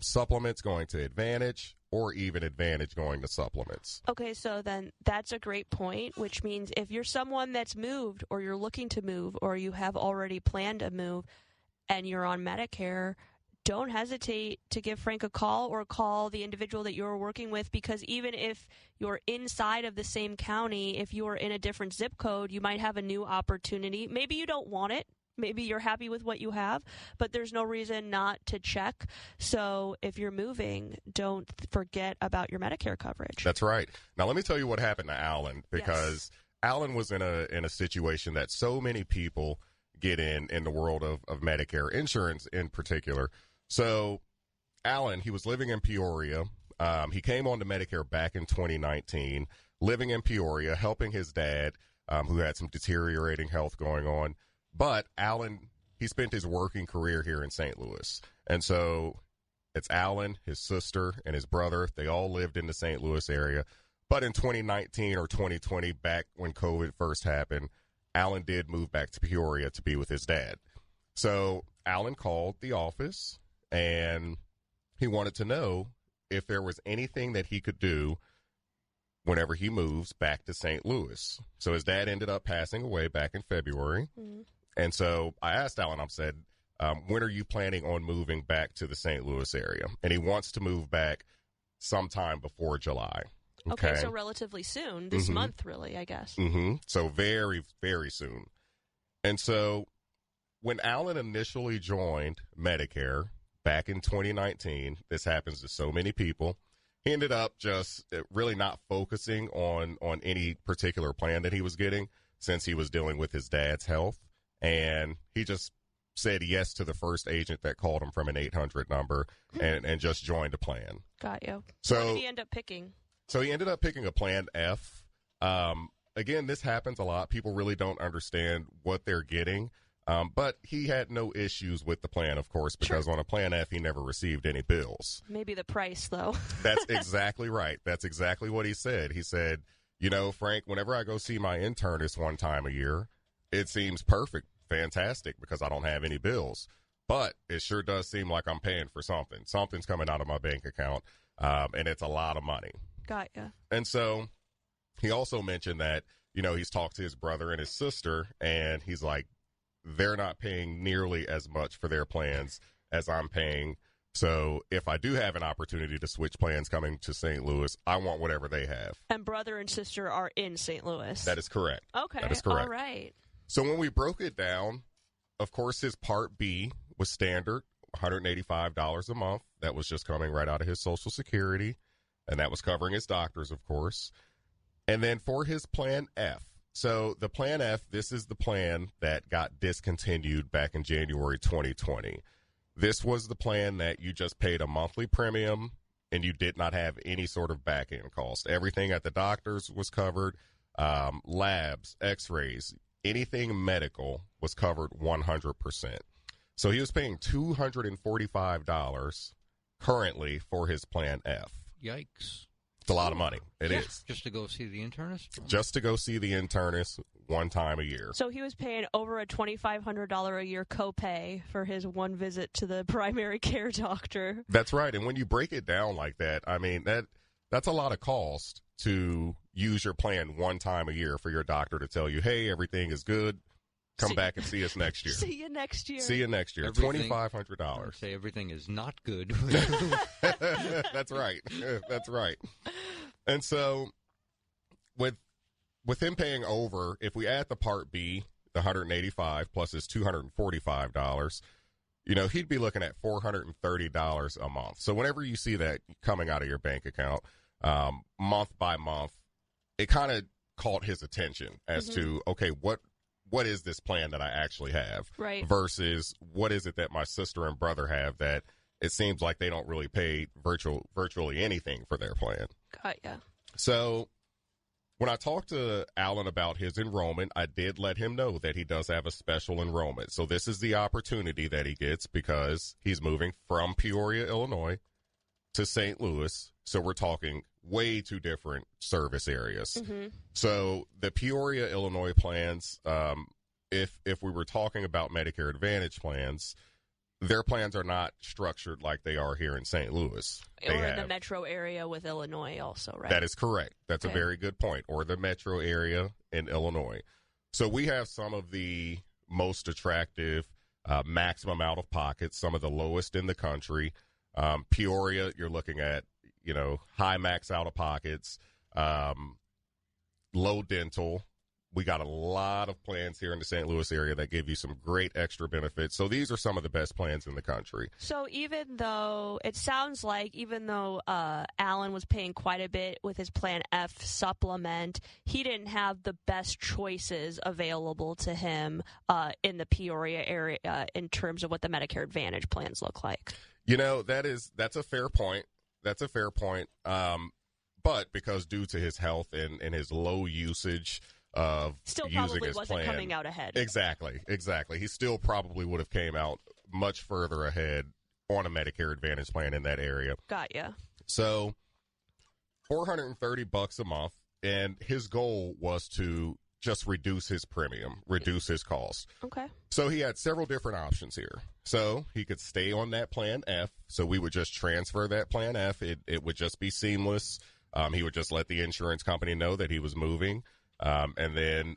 supplements going to Advantage, or even Advantage going to supplements. Okay, so then that's a great point, which means if you're someone that's moved, or you're looking to move, or you have already planned a move, and you're on Medicare, don't hesitate to give Frank a call, or call the individual that you're working with, because even if you're inside of the same county, if you're in a different zip code, you might have a new opportunity. Maybe you don't want it. Maybe you're happy with what you have, but there's no reason not to check. So if you're moving, don't forget about your Medicare coverage. That's right. Now, let me tell you what happened to Alan, because Alan was in a situation that so many people get in the world of Medicare, insurance in particular. So Alan, he was living in Peoria. He came on to Medicare back in 2019, living in Peoria, helping his dad, who had some deteriorating health going on. But Alan, he spent his working career here in St. Louis. And so it's Alan, his sister, and his brother. They all lived in the St. Louis area. But in 2019 or 2020, back when COVID first happened, Alan did move back to Peoria to be with his dad. So Alan called the office, and he wanted to know if there was anything that he could do whenever he moves back to St. Louis. So his dad ended up passing away back in February. And so I asked Alan, I said, when are you planning on moving back to the St. Louis area? And he wants to move back sometime before July. Okay, so relatively soon, this month really, I guess. So very, very soon. And so when Alan initially joined Medicare back in 2019, this happens to so many people, he ended up just really not focusing on any particular plan that he was getting, since he was dealing with his dad's health. And he just said yes to the first agent that called him from an 800 number and just joined a plan. Got you. So what did he end up picking? So he ended up picking a Plan F. Again, this happens a lot. People really don't understand what they're getting. But he had no issues with the plan, of course, because on a Plan F, he never received any bills. Maybe the price, though. That's exactly right. That's exactly what he said. He said, you know, Frank, whenever I go see my internist one time a year, it seems perfect, fantastic, because I don't have any bills. But it sure does seem like I'm paying for something. Something's coming out of my bank account, and it's a lot of money. Got ya. And so he also mentioned that, you know, he's talked to his brother and his sister, and he's like, they're not paying nearly as much for their plans as I'm paying. So if I do have an opportunity to switch plans coming to St. Louis, I want whatever they have. And brother and sister are in St. Louis. That is correct. Okay. That is correct. All right. So when we broke it down, of course, his Part B was standard, $185 a month. That was just coming right out of his Social Security, and that was covering his doctors, of course. And then for his Plan F, so the Plan F, this is the plan that got discontinued back in January 2020. This was the plan that you just paid a monthly premium and you did not have any sort of back-end cost. Everything at the doctors was covered, labs, x-rays, anything medical was covered 100%. So he was paying $245 currently for his Plan F. Yikes. It's a lot of money. It is. Just to go see the internist? Just to go see the internist one time a year. So he was paying over a $2,500 a year copay for his one visit to the primary care doctor. That's right. And when you break it down like that, I mean, that's a lot of cost to use your plan one time a year for your doctor to tell you, hey, everything is good. Come back and see us next year. See you next year. See you next year. $2,500. Say everything is not good. That's right. That's right. And so with him paying over, if we add the Part B, the $185 plus his $245, you know, he'd be looking at $430 a month. So whenever you see that coming out of your bank account, month by month, it kind of caught his attention as to, okay, what is this plan that I actually have versus what is it that my sister and brother have that it seems like they don't really pay virtually anything for their plan. Got ya. So when I talked to Alan about his enrollment, I did let him know that he does have a special enrollment. So this is the opportunity that he gets because he's moving from Peoria, Illinois to St. Louis. So we're talking way two different service areas. So the Peoria, Illinois plans, if we were talking about Medicare Advantage plans, their plans are not structured like they are here in St. Louis. Or in the metro area with Illinois also, right? That is correct. That's a very good point. Or the metro area in Illinois. So we have some of the most attractive maximum out-of-pocket, some of the lowest in the country. Peoria, you're looking at, you know, high max out-of-pockets, low dental. We got a lot of plans here in the St. Louis area that give you some great extra benefits. So these are some of the best plans in the country. So even though it sounds like Alan was paying quite a bit with his Plan F supplement, he didn't have the best choices available to him in the Peoria area in terms of what the Medicare Advantage plans look like. You know, that's a fair point. That's a fair point. But because due to his health and his low usage of still using probably his wasn't plan, coming out ahead. Exactly. He still probably would have came out much further ahead on a Medicare Advantage plan in that area. Got ya. So $430 a month, and his goal was to just reduce his premium, reduce his cost. Okay. So he had several different options here. So he could stay on that Plan F. So we would just transfer that Plan F. It would just be seamless. He would just let the insurance company know that he was moving. And then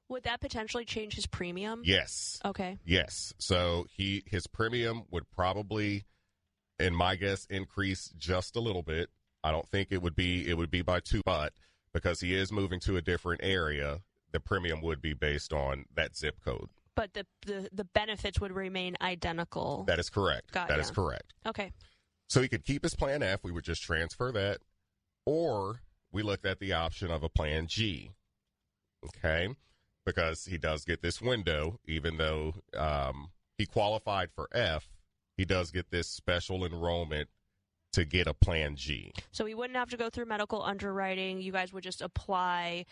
would that potentially change his premium? Yes. Okay. Yes. So his premium would probably, in my guess, increase just a little bit. I don't think it would be by 2, but because he is moving to a different area, the premium would be based on that zip code. But the benefits would remain identical. That is correct. That is correct. Okay. So he could keep his Plan F. We would just transfer that. Or we looked at the option of a Plan G. Okay. Because he does get this window, even though he qualified for F, he does get this special enrollment to get a Plan G. So he wouldn't have to go through medical underwriting. You guys would just apply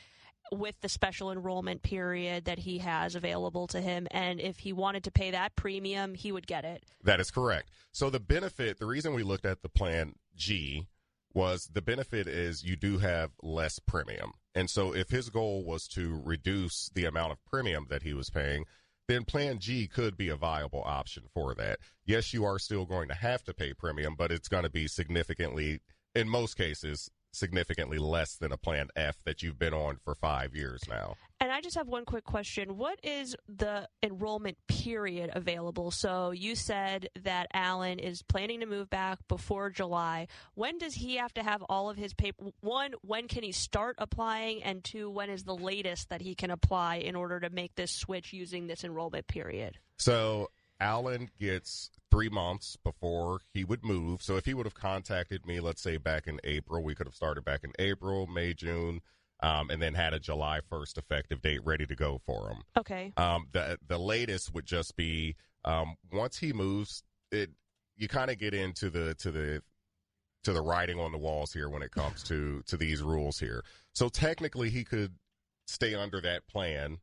with the special enrollment period that he has available to him, and if he wanted to pay that premium, he would get it. That is correct. So the benefit, the reason we looked at the Plan G was the benefit is you do have less premium. And so if his goal was to reduce the amount of premium that he was paying, then Plan G could be a viable option for that. Yes, you are still going to have to pay premium, but it's going to be significantly, in most cases, significantly less than a Plan F that you've been on for 5 years now. And I just have one quick question. What is the enrollment period available? So you said that Alan is planning to move back before July. When does he have to have all of his paper? One, when can he start applying? And two, when is the latest that he can apply in order to make this switch using this enrollment period? So Alan gets 3 months before he would move. So if he would have contacted me, let's say back in April, we could have started back in April, May, June, and then had a July 1st effective date ready to go for him. Okay. The latest would just be once he moves. You kind of get into the writing on the walls here when it comes to these rules here. So technically, he could stay under that plan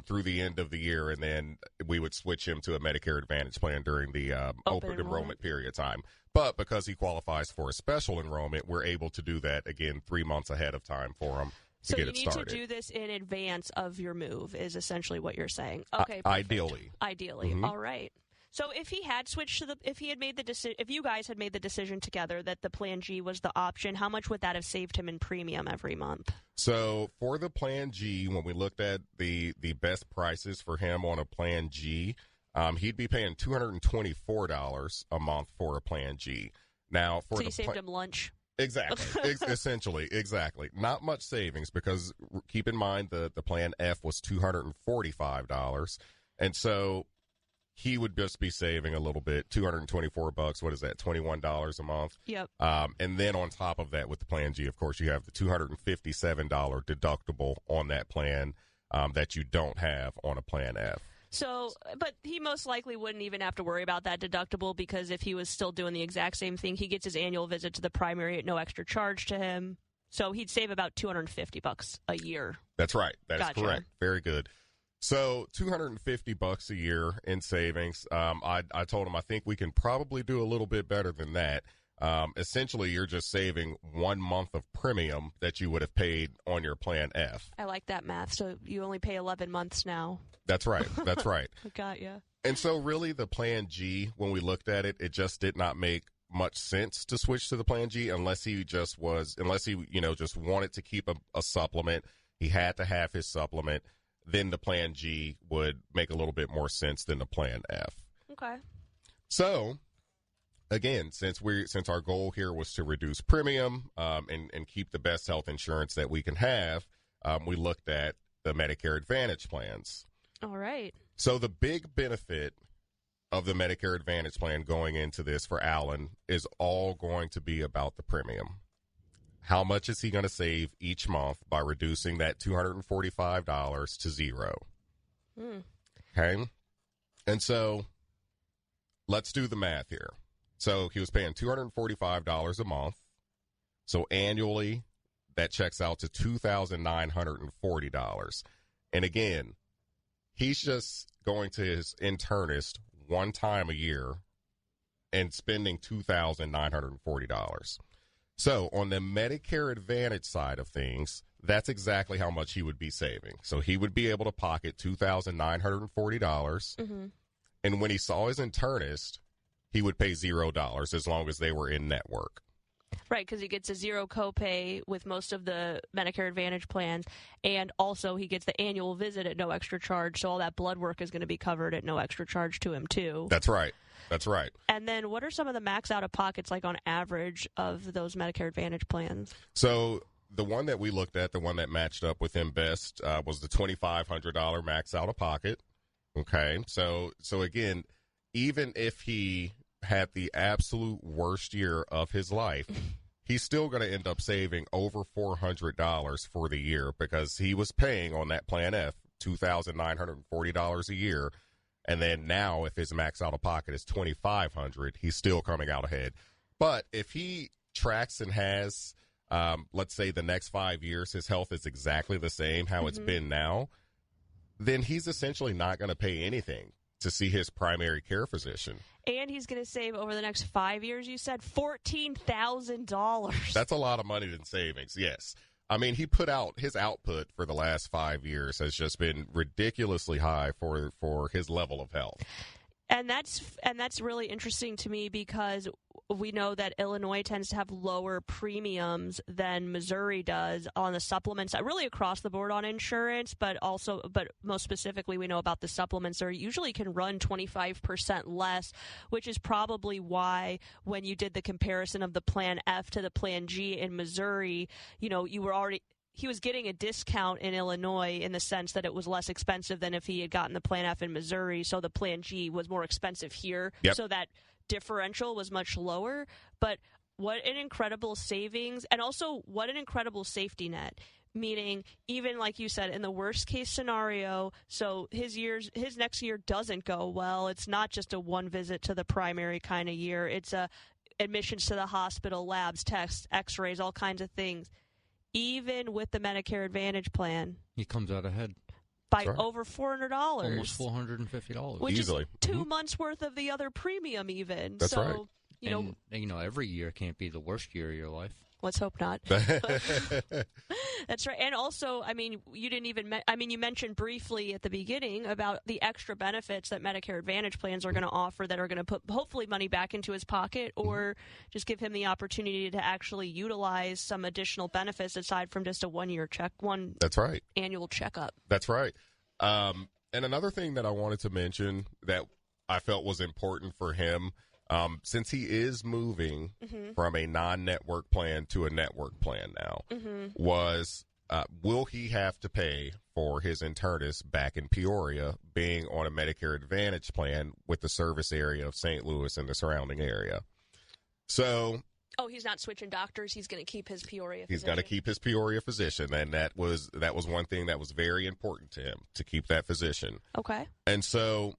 through the end of the year, and then we would switch him to a Medicare Advantage plan during the open enrollment period time. But because he qualifies for a special enrollment, we're able to do that, again, 3 months ahead of time for him to get it started. So you need to do this in advance of your move is essentially what you're saying. Okay, ideally. All right. So if he had switched to if you guys had made the decision together that the Plan G was the option, how much would that have saved him in premium every month? So for the Plan G, when we looked at the best prices for him on a Plan G, he'd be paying $224 a month for a Plan G. Now, so you saved him lunch. Exactly. Essentially, exactly. Not much savings because keep in mind the Plan F was $245, and so he would just be saving a little bit, $224. What is that? $21 a month. Yep. And then on top of that, with the Plan G, of course, you have the $257 deductible on that plan that you don't have on a Plan F. So, but he most likely wouldn't even have to worry about that deductible because if he was still doing the exact same thing, he gets his annual visit to the primary at no extra charge to him. So he'd save about $250 a year. That's right. That is correct. Very good. So $250 a year in savings. I told him I think we can probably do a little bit better than that. Essentially, you're just saving 1 month of premium that you would have paid on your Plan F. I like that math. So you only pay 11 months now. That's right. That's right. I got you. And so really the Plan G, when we looked at it, it just did not make much sense to switch to the Plan G unless he just wanted to keep a supplement. He had to have his supplement. Then the Plan G would make a little bit more sense than the Plan F. Okay. So, again, since our goal here was to reduce premium and keep the best health insurance that we can have, we looked at the Medicare Advantage plans. All right. So the big benefit of the Medicare Advantage plan going into this for Alan is all going to be about the premium. How much is he going to save each month by reducing that $245 to zero? Okay. And so let's do the math here. So he was paying $245 a month. So annually, that checks out to $2,940. And again, he's just going to his internist one time a year and spending $2,940. So on the Medicare Advantage side of things, that's exactly how much he would be saving. So he would be able to pocket $2,940. And when he saw his internist, he would pay $0 as long as they were in network. Right, because he gets a zero copay with most of the Medicare Advantage plans, and also he gets the annual visit at no extra charge, so all that blood work is going to be covered at no extra charge to him, too. That's right. That's right. And then what are some of the max out-of-pockets, like on average, of those Medicare Advantage plans? So the one that we looked at, the one that matched up with him best, was the $2,500 max out-of-pocket. Okay, so again, even if he had the absolute worst year of his life, he's still going to end up saving over $400 for the year because he was paying on that Plan F $2,940 a year. And then now if his max out of pocket is $2,500, he's still coming out ahead. But if he tracks and has let's say the next 5 years, his health is exactly the same, how it's been now, then he's essentially not going to pay anything to see his primary care physician. And he's going to save over the next 5 years, you said, $14,000. That's a lot of money in savings, yes. I mean, he put out his output for the last 5 years has just been ridiculously high for his level of health. And that's really interesting to me because we know that Illinois tends to have lower premiums than Missouri does on the supplements, really across the board on insurance, but most specifically we know about the supplements are usually can run 25% less, which is probably why when you did the comparison of the Plan F to the Plan G in Missouri, he was getting a discount in Illinois in the sense that it was less expensive than if he had gotten the Plan F in Missouri, so the Plan G was more expensive here. Yep. So that differential was much lower. But what an incredible savings, and also what an incredible safety net. Meaning, even like you said, in the worst case scenario, so his next year doesn't go well. It's not just a one visit to the primary kind of year. It's admissions to the hospital, labs, tests, x-rays, all kinds of things. Even with the Medicare Advantage plan, he comes out ahead by over $400, almost $450, which easily. Is 2 months worth of the other premium. Even that's right. You know, every year can't be the worst year of your life. Let's hope not. That's right. And also, I mean, you didn't even you mentioned briefly at the beginning about the extra benefits that Medicare Advantage plans are going to offer that are going to put hopefully money back into his pocket or just give him the opportunity to actually utilize some additional benefits aside from just a That's right. annual checkup. That's right. And another thing that I wanted to mention that I felt was important for him, since he is moving from a non-network plan to a network plan now, was will he have to pay for his internist back in Peoria being on a Medicare Advantage plan with the service area of St. Louis and the surrounding area? So... Oh, he's not switching doctors. He's going to keep his Peoria physician. He's going to keep his Peoria physician, and that was one thing that was very important to him, to keep that physician. Okay. And so...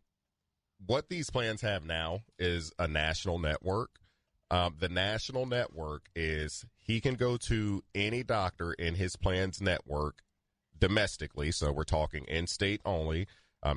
what these plans have now is a national network. The national network is he can go to any doctor in his plan's network domestically, so we're talking in-state only.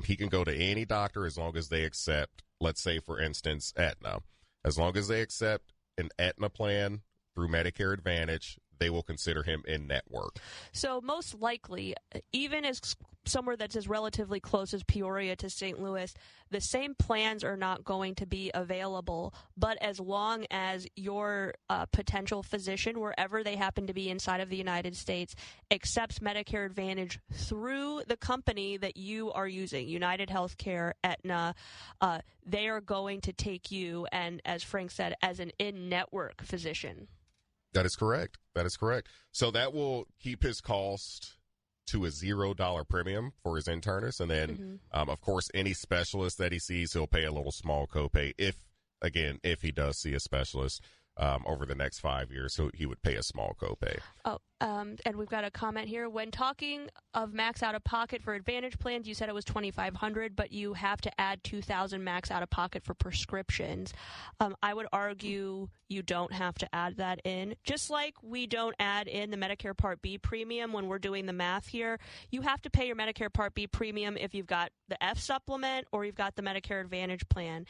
He can go to any doctor as long as they accept, let's say, for instance, Aetna. As long as they accept an Aetna plan through Medicare Advantage, they will consider him in network. So most likely, even as somewhere that's as relatively close as Peoria to St. Louis, the same plans are not going to be available. But as long as your potential physician, wherever they happen to be inside of the United States, accepts Medicare Advantage through the company that you are using, United Healthcare, Aetna, they are going to take you, and as Frank said, as an in-network physician. That is correct. So that will keep his cost to a $0 premium for his internist. And then, of course, any specialist that he sees, he'll pay a little small copay. If he does see a specialist over the next 5 years, so he would pay a small copay. Oh, and we've got a comment here. When talking of max out-of-pocket for Advantage plans, you said it was $2,500, but you have to add $2,000 max out-of-pocket for prescriptions. I would argue you don't have to add that in. Just like we don't add in the Medicare Part B premium when we're doing the math here, you have to pay your Medicare Part B premium if you've got the F supplement or you've got the Medicare Advantage plan.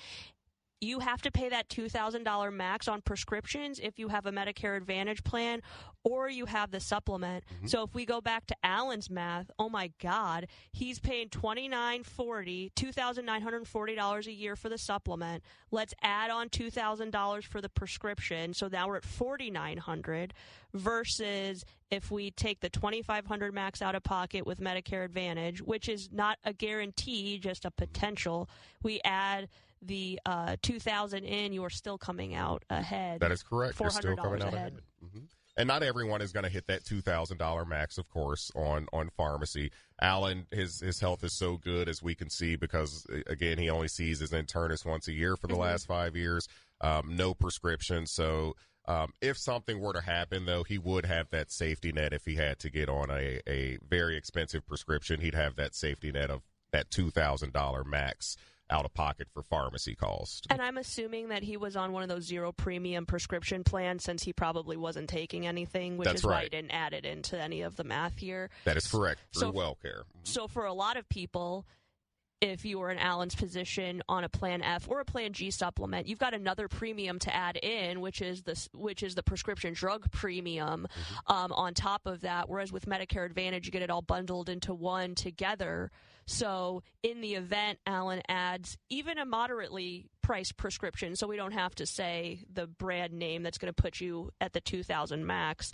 You have to pay that $2,000 max on prescriptions if you have a Medicare Advantage plan or you have the supplement. So if we go back to Alan's math, oh my God, he's paying $2,940 a year for the supplement. Let's add on $2,000 for the prescription. So now we're at $4,900 versus if we take the $2,500 max out of pocket with Medicare Advantage, which is not a guarantee, just a potential. We add the $2,000 in, you are still coming out ahead. That is correct. You're still coming out ahead. And not everyone is going to hit that $2,000 max, of course, on pharmacy. Alan, his health is so good, as we can see, because, again, he only sees his internist once a year for the last 5 years. No prescription. So if something were to happen, though, he would have that safety net. If he had to get on a very expensive prescription, he'd have that safety net of that $2,000 max out-of-pocket for pharmacy costs. And I'm assuming that he was on one of those zero-premium prescription plans since he probably wasn't taking anything, which is why he didn't add it into any of the math here. That is correct, through WellCare. So for a lot of people, if you were in Alan's position on a Plan F or a Plan G supplement, you've got another premium to add in, which is the prescription drug premium on top of that. Whereas with Medicare Advantage, you get it all bundled into one together. So in the event Alan adds even a moderately priced prescription, so we don't have to say the brand name that's going to put you at the $2,000 max,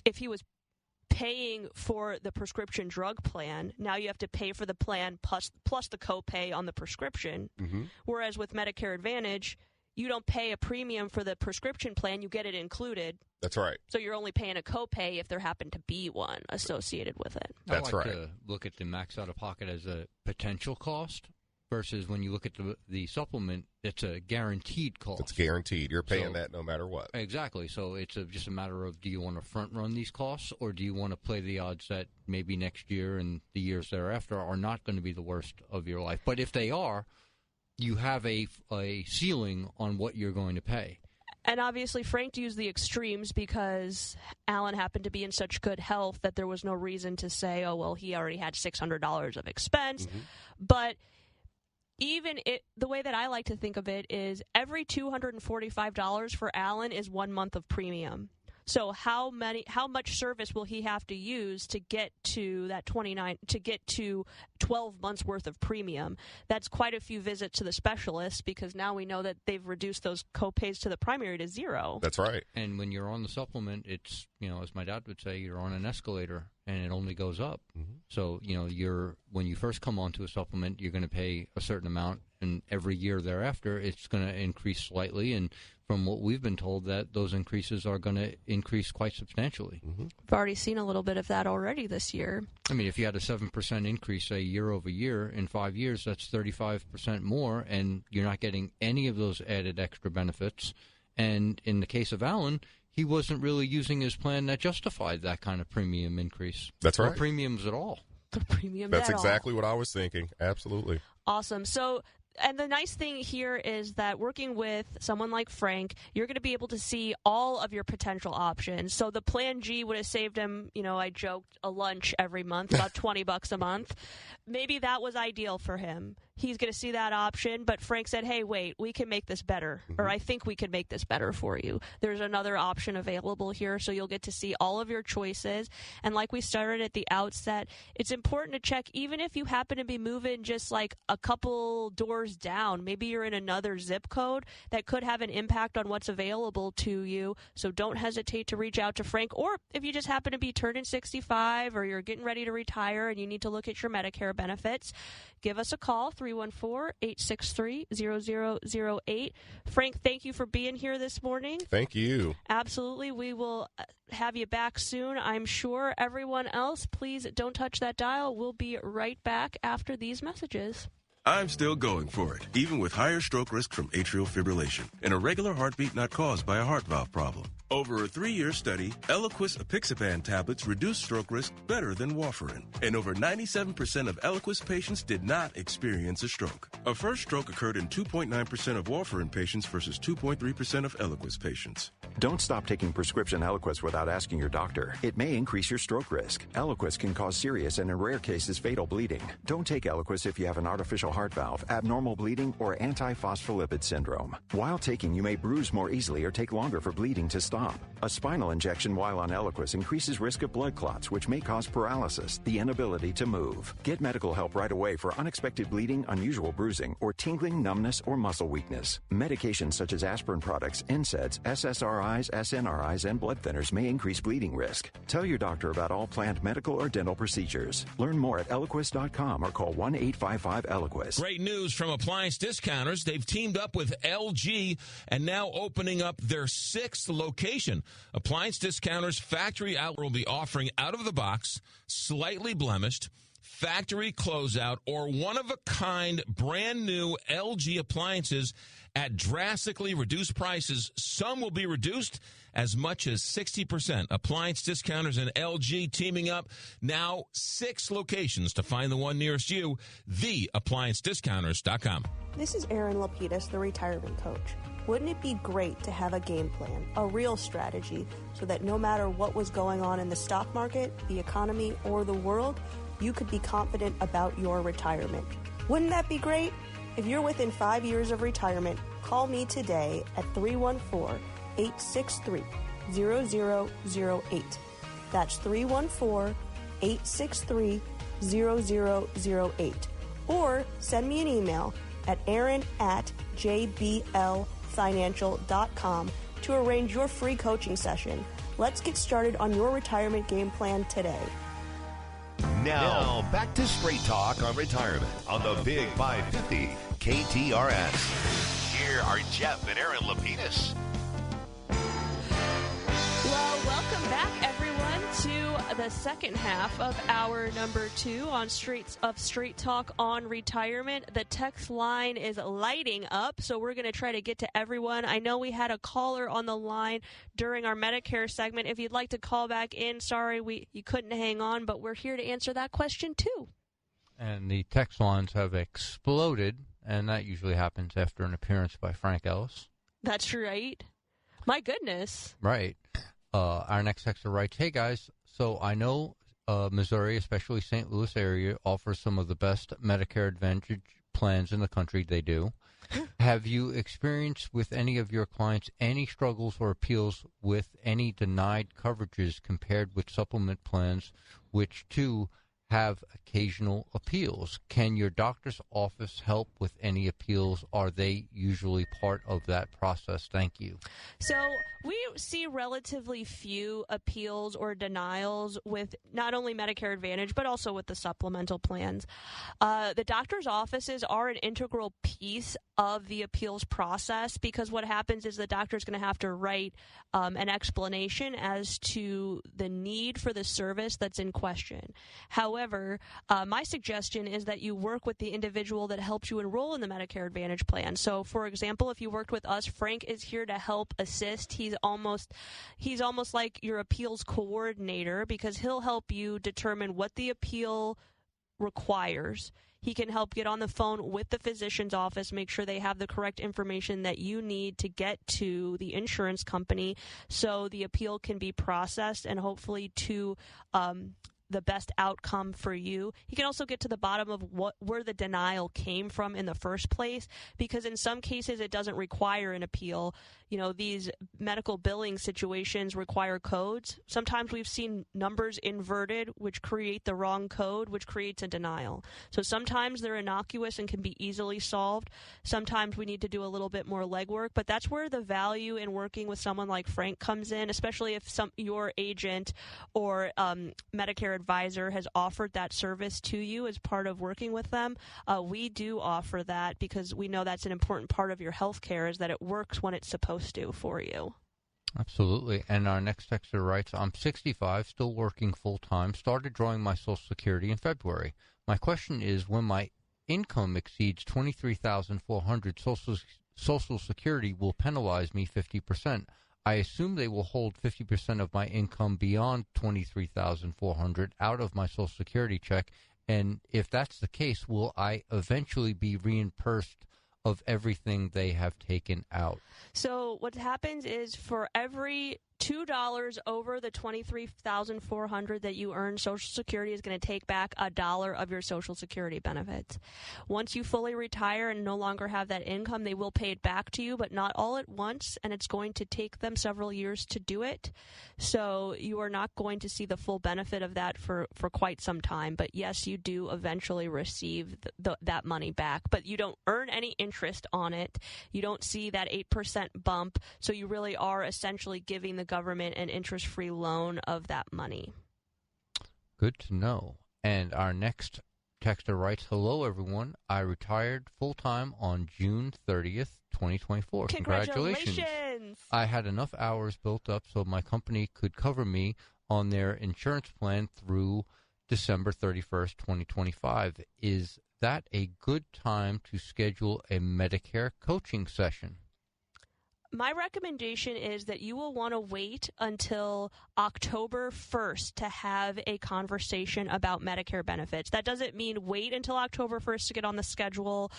if he was paying for the prescription drug plan, now you have to pay for the plan plus the copay on the prescription. Whereas with Medicare Advantage, you don't pay a premium for the prescription plan, you get it included. That's right. So you're only paying a copay if there happened to be one associated with it. That's right. I like to look at the max out-of-pocket as a potential cost versus when you look at the supplement, it's a guaranteed cost. It's guaranteed. You're paying that no matter what. Exactly. So it's just a matter of, do you want to front-run these costs, or do you want to play the odds that maybe next year and the years thereafter are not going to be the worst of your life? But if they are, you have a ceiling on what you're going to pay. And obviously, Frank used the extremes because Alan happened to be in such good health that there was no reason to say, oh, well, he already had $600 of expense. But the way that I like to think of it is every $245 for Alan is 1 month of premium. So how much service will he have to use to get to that 12 months worth of premium? That's quite a few visits to the specialist, because now we know that they've reduced those copays to the primary to zero. That's right. And when you're on the supplement, it's, as my dad would say, you're on an escalator and it only goes up. So, when you first come onto a supplement, you're going to pay a certain amount, and every year thereafter, it's going to increase slightly. And from what we've been told, that those increases are going to increase quite substantially. We've already seen a little bit of that already this year. I mean, if you had a 7% increase, say, year over year, in 5 years, that's 35% more, and you're not getting any of those added extra benefits. And in the case of Alan, he wasn't really using his plan that justified that kind of premium increase. That's right. Or premiums at all. That's exactly what I was thinking. Absolutely. Awesome. So, and the nice thing here is that working with someone like Frank, you're going to be able to see all of your potential options. So the Plan G would have saved him, I joked, a lunch every month, about $20 a month. Maybe that was ideal for him. He's going to see that option, but Frank said, hey, wait, we can make this better, or I think we can make this better for you. There's another option available here, so you'll get to see all of your choices. And like we started at the outset, it's important to check, even if you happen to be moving just like a couple doors down, maybe you're in another zip code, that could have an impact on what's available to you. So don't hesitate to reach out to Frank, or if you just happen to be turning 65 or you're getting ready to retire and you need to look at your Medicare benefits, give us a call, 314-863-0008. Frank, thank you for being here this morning. Thank you. Absolutely. We will have you back soon, I'm sure. Everyone else, please don't touch that dial. We'll be right back after these messages. I'm still going for it, even with higher stroke risk from atrial fibrillation, an irregular heartbeat not caused by a heart valve problem. Over a 3-year study, Eliquis apixaban tablets reduce stroke risk better than warfarin, and over 97% of Eliquis patients did not experience a stroke. A first stroke occurred in 2.9% of warfarin patients versus 2.3% of Eliquis patients. Don't stop taking prescription Eliquis without asking your doctor. It may increase your stroke risk. Eliquis can cause serious and in rare cases fatal bleeding. Don't take Eliquis if you have an artificial heart valve, abnormal bleeding, or antiphospholipid syndrome. While taking, you may bruise more easily or take longer for bleeding to stop. A spinal injection while on Eliquis increases risk of blood clots, which may cause paralysis, the inability to move. Get medical help right away for unexpected bleeding, unusual bruising, or tingling, numbness, or muscle weakness. Medications such as aspirin products, NSAIDs, SSRIs, SNRIs, and blood thinners may increase bleeding risk. Tell your doctor about all planned medical or dental procedures. Learn more at Eliquis.com or call 1-855-ELIQUIS. Great news from Appliance Discounters. They've teamed up with LG and now opening up their 6th location. Appliance Discounters factory outlet will be offering out of the box, slightly blemished, factory closeout, or one-of-a-kind brand new LG appliances at drastically reduced prices. Some will be reduced as much as 60%. Appliance Discounters and LG teaming up. Now 6 locations. To find the one nearest you, theappliancediscounters.com. This is Erin Lapidus, the retirement coach. Wouldn't it be great to have a game plan, a real strategy, so that no matter what was going on in the stock market, the economy, or the world, you could be confident about your retirement? Wouldn't that be great? If you're within 5 years of retirement, call me today at 314-863-0008. That's 314-863-0008. Or send me an email at aaron@jblfinancial.com to arrange your free coaching session. Let's get started on your retirement game plan today. Now, back to Straight Talk on Retirement on the Big 550 KTRS. Here are Jeff and Erin Lapidus. Well, welcome back, everyone, to the second half of hour number 2 on Straight Talk on Retirement. The text line is lighting up, so we're going to try to get to everyone. I know we had a caller on the line during our Medicare segment. If you'd like to call back in, sorry you couldn't hang on, but we're here to answer that question too. And the text lines have exploded, and that usually happens after an appearance by Frank Ellis. That's right. My goodness. Right. Our next texter writes, "Hey guys, so I know Missouri, especially St. Louis area, offers some of the best Medicare Advantage plans in the country. They do. Have you experienced with any of your clients any struggles or appeals with any denied coverages compared with supplement plans, which too have occasional appeals? Can your doctor's office help with any appeals? Are they usually part of that process? Thank you." So we see relatively few appeals or denials with not only Medicare Advantage, but also with the supplemental plans. The doctor's offices are an integral piece of the appeals process, because what happens is the doctor's going to have to write an explanation as to the need for the service that's in question. However, my suggestion is that you work with the individual that helps you enroll in the Medicare Advantage plan. So, for example, if you worked with us, Frank is here to help assist. He's almost like your appeals coordinator, because he'll help you determine what the appeal requires. He can help get on the phone with the physician's office, make sure they have the correct information that you need to get to the insurance company so the appeal can be processed and hopefully to the best outcome for you. He can also get to the bottom of where the denial came from in the first place, because in some cases it doesn't require an appeal. You know, these medical billing situations require codes. Sometimes we've seen numbers inverted, which create the wrong code, which creates a denial. So sometimes they're innocuous and can be easily solved. Sometimes we need to do a little bit more legwork, but that's where the value in working with someone like Frank comes in, especially if your agent or Medicare advisor has offered that service to you as part of working with them. We do offer that because we know that's an important part of your health care, is that it works when it's supposed to for you. Absolutely. And our next texter writes, "I'm 65, still working full-time, started drawing my Social Security in February. My question is, when my income exceeds $23,400, Social Security will penalize me 50%. I assume they will hold 50% of my income beyond $23,400 out of my Social Security check. And if that's the case, will I eventually be reimbursed of everything they have taken out?" So what happens is, for every $2 over the $23,400 that you earn, Social Security is going to take back $1 of your Social Security benefits. Once you fully retire and no longer have that income, they will pay it back to you, but not all at once, and it's going to take them several years to do it. So you are not going to see the full benefit of that for quite some time. But yes, you do eventually receive that money back, but you don't earn any interest on it. You don't see that 8% bump, so you really are essentially giving the government an interest-free loan of that money. Good to know. And our next texter writes, "Hello, everyone. I retired full-time on June 30th, 2024. Congratulations. I had enough hours built up so my company could cover me on their insurance plan through December 31st, 2025. Is that a good time to schedule a Medicare coaching session? My recommendation is that you will want to wait until October 1st to have a conversation about Medicare benefits. That doesn't mean wait until October 1st to get on the schedule.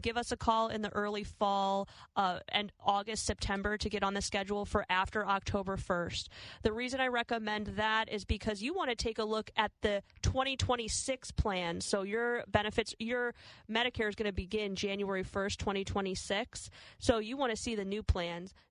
Give us a call in the early fall and August, September to get on the schedule for after October 1st. The reason I recommend that is because you want to take a look at the 2026 plan. So your benefits, your Medicare is going to begin January 1st, 2026. So you want to see the new plan.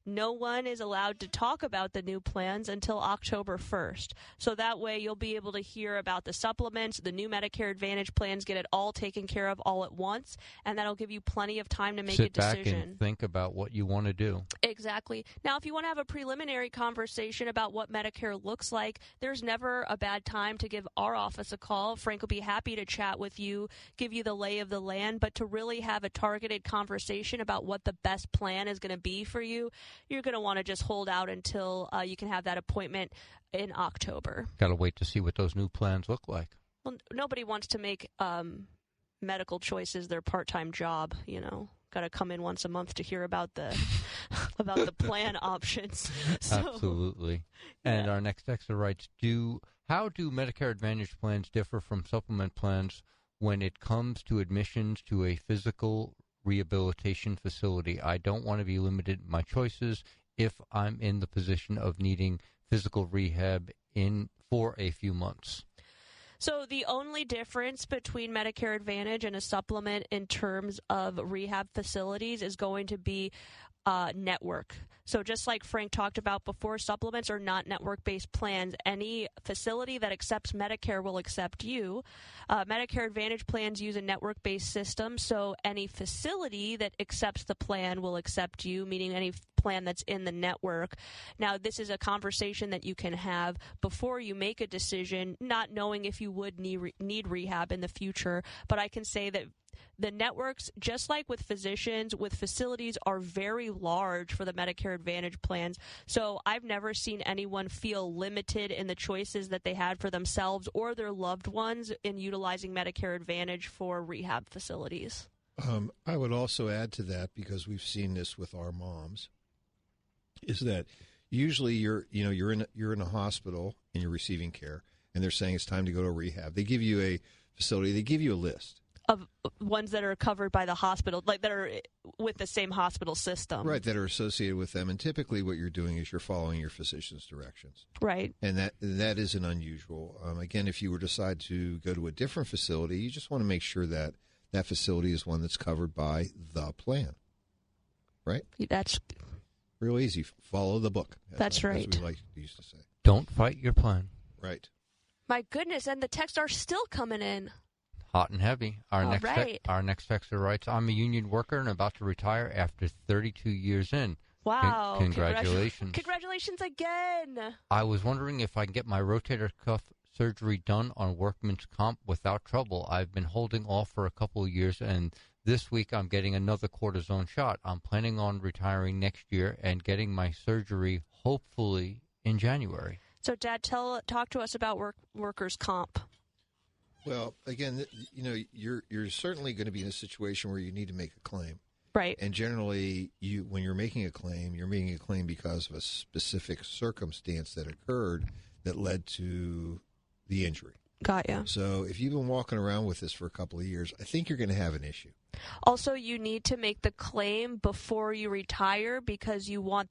No one is allowed to talk about the new plans until October 1st. So that way you'll be able to hear about the supplements, the new Medicare Advantage plans, get it all taken care of all at once, and that'll give you plenty of time to make a decision. Sit back and think about what you want to do. Exactly. Now, if you want to have a preliminary conversation about what Medicare looks like, there's never a bad time to give our office a call. Frank will be happy to chat with you, give you the lay of the land, but to really have a targeted conversation about what the best plan is going to be for you, you're going to want to just hold out until you can have that appointment in October. Got to wait to see what those new plans look like. Well, nobody wants to make medical choices their part-time job, you know. Got to come in once a month to hear about the about the plan options. So, absolutely. And our next texter writes, how do Medicare Advantage plans differ from supplement plans when it comes to admissions to a physical rehabilitation facility? I don't want to be limited in my choices if I'm in the position of needing physical rehab for a few months. So the only difference between Medicare Advantage and a supplement in terms of rehab facilities is going to be network. So just like Frank talked about before, supplements are not network-based plans. Any facility that accepts Medicare will accept you. Medicare Advantage plans use a network-based system, so any facility that accepts the plan will accept you, meaning any plan that's in the network. Now, this is a conversation that you can have before you make a decision, not knowing if you would need rehab in the future, but I can say that the networks, just like with physicians, with facilities, are very large for the Medicare Advantage plans. So I've never seen anyone feel limited in the choices that they had for themselves or their loved ones in utilizing Medicare Advantage for rehab facilities. I would also add to that, because we've seen this with our moms, is that usually you're in a hospital and you're receiving care, and they're saying it's time to go to rehab. They give you a facility. They give you a list of ones that are covered by the hospital, like that are with the same hospital system. Right, that are associated with them. And typically what you're doing is you're following your physician's directions. Right. And that isn't unusual. Again, if you were to decide to go to a different facility, you just want to make sure that that facility is one that's covered by the plan. Right? That's real easy. Follow the book. That's right. As we used to say. Don't fight your plan. Right. My goodness, and the texts are still coming in. Hot and heavy. Our All next right. Our next texter writes, I'm a union worker and about to retire after 32 years in. Wow. Congratulations. Congratulations again. I was wondering if I can get my rotator cuff surgery done on workman's comp without trouble. I've been holding off for a couple of years, and this week I'm getting another cortisone shot. I'm planning on retiring next year and getting my surgery hopefully in January. So, Dad, talk to us about workers' comp. Well, again, you're certainly going to be in a situation where you need to make a claim. Right. And generally, when you're making a claim, you're making a claim because of a specific circumstance that occurred that led to the injury. Got you. So if you've been walking around with this for a couple of years, I think you're going to have an issue. Also, you need to make the claim before you retire because you want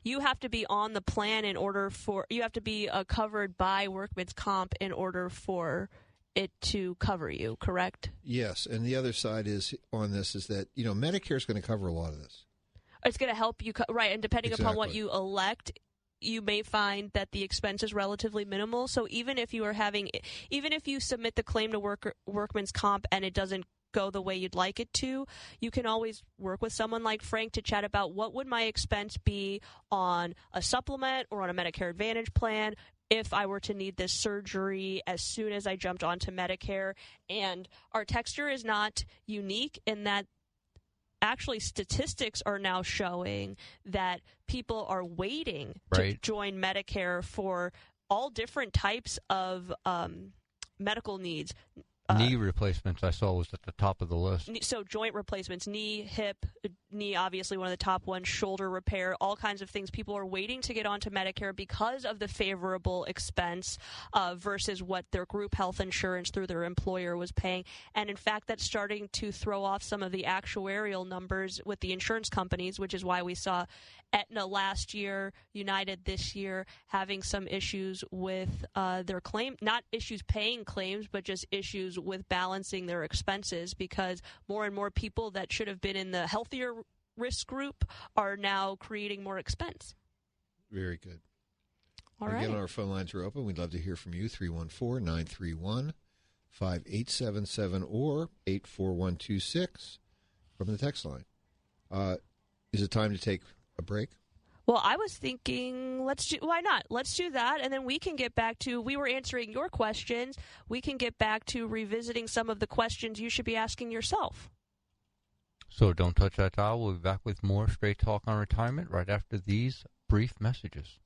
you have to be on the plan in order for you have to be covered by workman's comp in order for it to cover you, correct? Yes, and the other side is that Medicare is going to cover a lot of this. It's going to help you, right? And depending upon what you elect, you may find that the expense is relatively minimal. So even if you submit the claim to workman's comp and it doesn't go the way you'd like it to, you can always work with someone like Frank to chat about what would my expense be on a supplement or on a Medicare Advantage plan if I were to need this surgery as soon as I jumped onto Medicare. And our texture is not unique in that actually statistics are now showing that people are waiting to join Medicare for all different types of medical needs. Knee replacements I saw was at the top of the list. So joint replacements, knee, hip, knee obviously one of the top ones, shoulder repair, all kinds of things. People are waiting to get onto Medicare because of the favorable expense versus what their group health insurance through their employer was paying. And in fact, that's starting to throw off some of the actuarial numbers with the insurance companies, which is why we saw Aetna last year, United this year, having some issues with their claim, not issues paying claims, but just issues with balancing their expenses, because more and more people that should have been in the healthier risk group are now creating more expense. Very good. All Again, right. our phone lines are open. We'd love to hear from you, 314-931-5877 or 84126 from the text line. Is it time to take a break? Well, I was thinking, why not? Let's do that, and then we can get back to, we were answering your questions. We can get back to revisiting some of the questions you should be asking yourself. So don't touch that dial. We'll be back with more Straight Talk on Retirement right after these brief messages.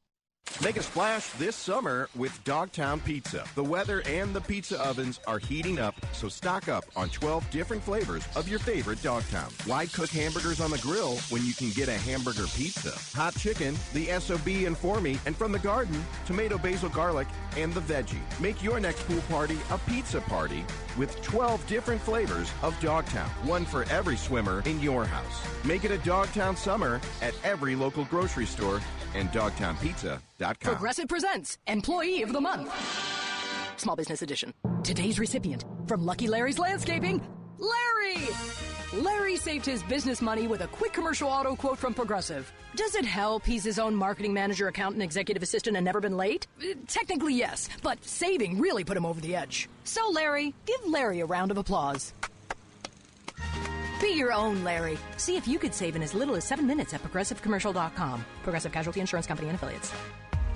Make a splash this summer with Dogtown Pizza. The weather and the pizza ovens are heating up, so stock up on 12 different flavors of your favorite Dogtown. Why cook hamburgers on the grill when you can get a hamburger pizza? Hot chicken, the SOB and for me, and from the garden, tomato, basil, garlic, and the veggie. Make your next pool party a pizza party with 12 different flavors of Dogtown. One for every swimmer in your house. Make it a Dogtown summer at every local grocery store and dogtownpizza.com. Progressive presents Employee of the Month. Small Business Edition. Today's recipient from Lucky Larry's Landscaping, Larry! Larry saved his business money with a quick commercial auto quote from Progressive. Does it help he's his own marketing manager, accountant, executive assistant, and never been late? Technically, yes, but saving really put him over the edge. So, Larry, give Larry a round of applause. Be your own Larry. See if you could save in as little as 7 minutes at ProgressiveCommercial.com. Progressive Casualty Insurance Company and Affiliates.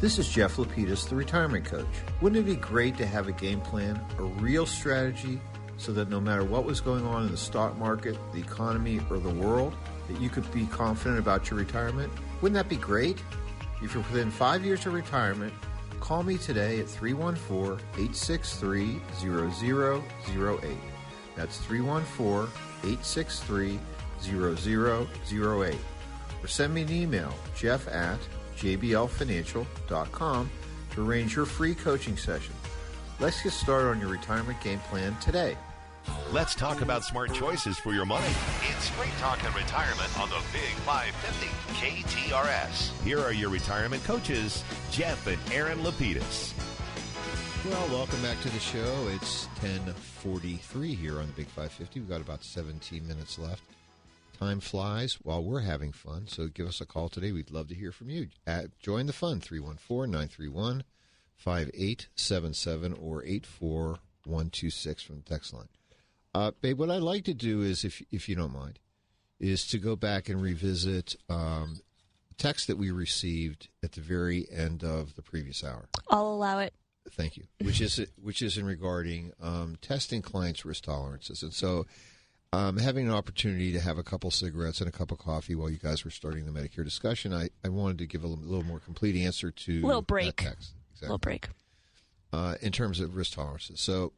This is Jeff Lapidus, the retirement coach. Wouldn't it be great to have a game plan, a real strategy, so that no matter what was going on in the stock market, the economy, or the world, that you could be confident about your retirement? Wouldn't that be great? If you're within 5 years of retirement, call me today at 314-863-0008. That's 314-863-0008. Or send me an email, jeff@jblfinancial.com, to arrange your free coaching session. Let's get started on your retirement game plan today. Let's talk about smart choices for your money. It's Straight Talk and Retirement on the Big 550 KTRS. Here are your retirement coaches, Jeff and Erin Lapidus. Well, welcome back to the show. It's 10:43 here on the Big 550. We've got about 17 minutes left. Time flies while we're having fun, so give us a call today. We'd love to hear from you. Join the fun, 314-931-5877 or 84126 from the text line. Babe, what I'd like to do is, if you don't mind, is to go back and revisit text that we received at the very end of the previous hour. I'll allow it. Thank you. Which is in regarding testing clients' risk tolerances. And so having an opportunity to have a couple cigarettes and a cup of coffee while you guys were starting the Medicare discussion, I wanted to give a little more complete answer to little break. that text. Exactly. Little break. In terms of risk tolerances. So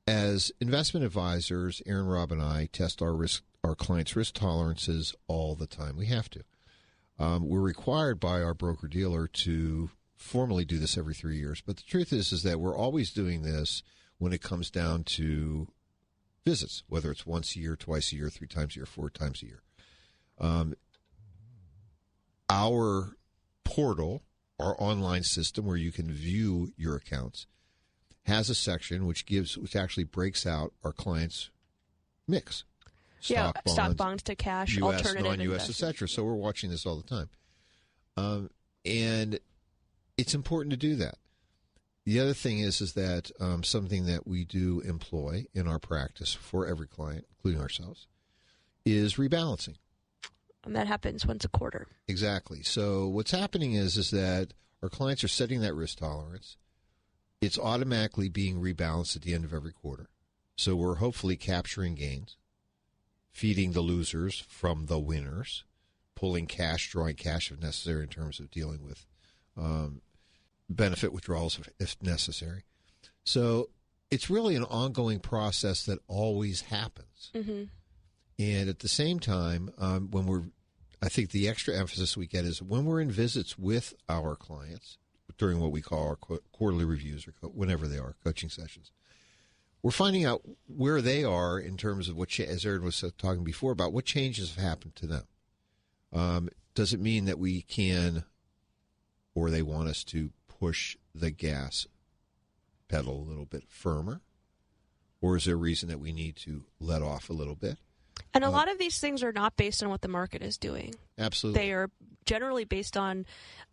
as investment advisors, Erin, Rob, and I test our clients' risk tolerances all the time. We have to. We're required by our broker-dealer to formally do this every 3 years. But the truth is that we're always doing this when it comes down to visits, whether it's once a year, twice a year, 3 times a year, 4 times a year. Our portal, our online system where you can view your accounts, has a section which actually breaks out our clients' mix. Stock bonds to cash, US, alternative non-US, etc. So we're watching this all the time. And it's important to do that. The other thing is that something that we do employ in our practice for every client, including ourselves, is rebalancing. And that happens once a quarter. Exactly. So what's happening is that our clients are setting that risk tolerance. It's automatically being rebalanced at the end of every quarter. So we're hopefully capturing gains, feeding the losers from the winners, pulling cash, drawing cash if necessary in terms of dealing with benefit withdrawals if necessary. So it's really an ongoing process that always happens. Mm-hmm. And at the same time, I think the extra emphasis we get is when we're in visits with our clients during what we call our quarterly reviews or whenever they are, coaching sessions, we're finding out where they are in terms of as Erin was talking before, about what changes have happened to them. Does it mean that we can, or they want us to push the gas pedal a little bit firmer? Or is there a reason that we need to let off a little bit? And a lot of these things are not based on what the market is doing. Absolutely. They are generally based on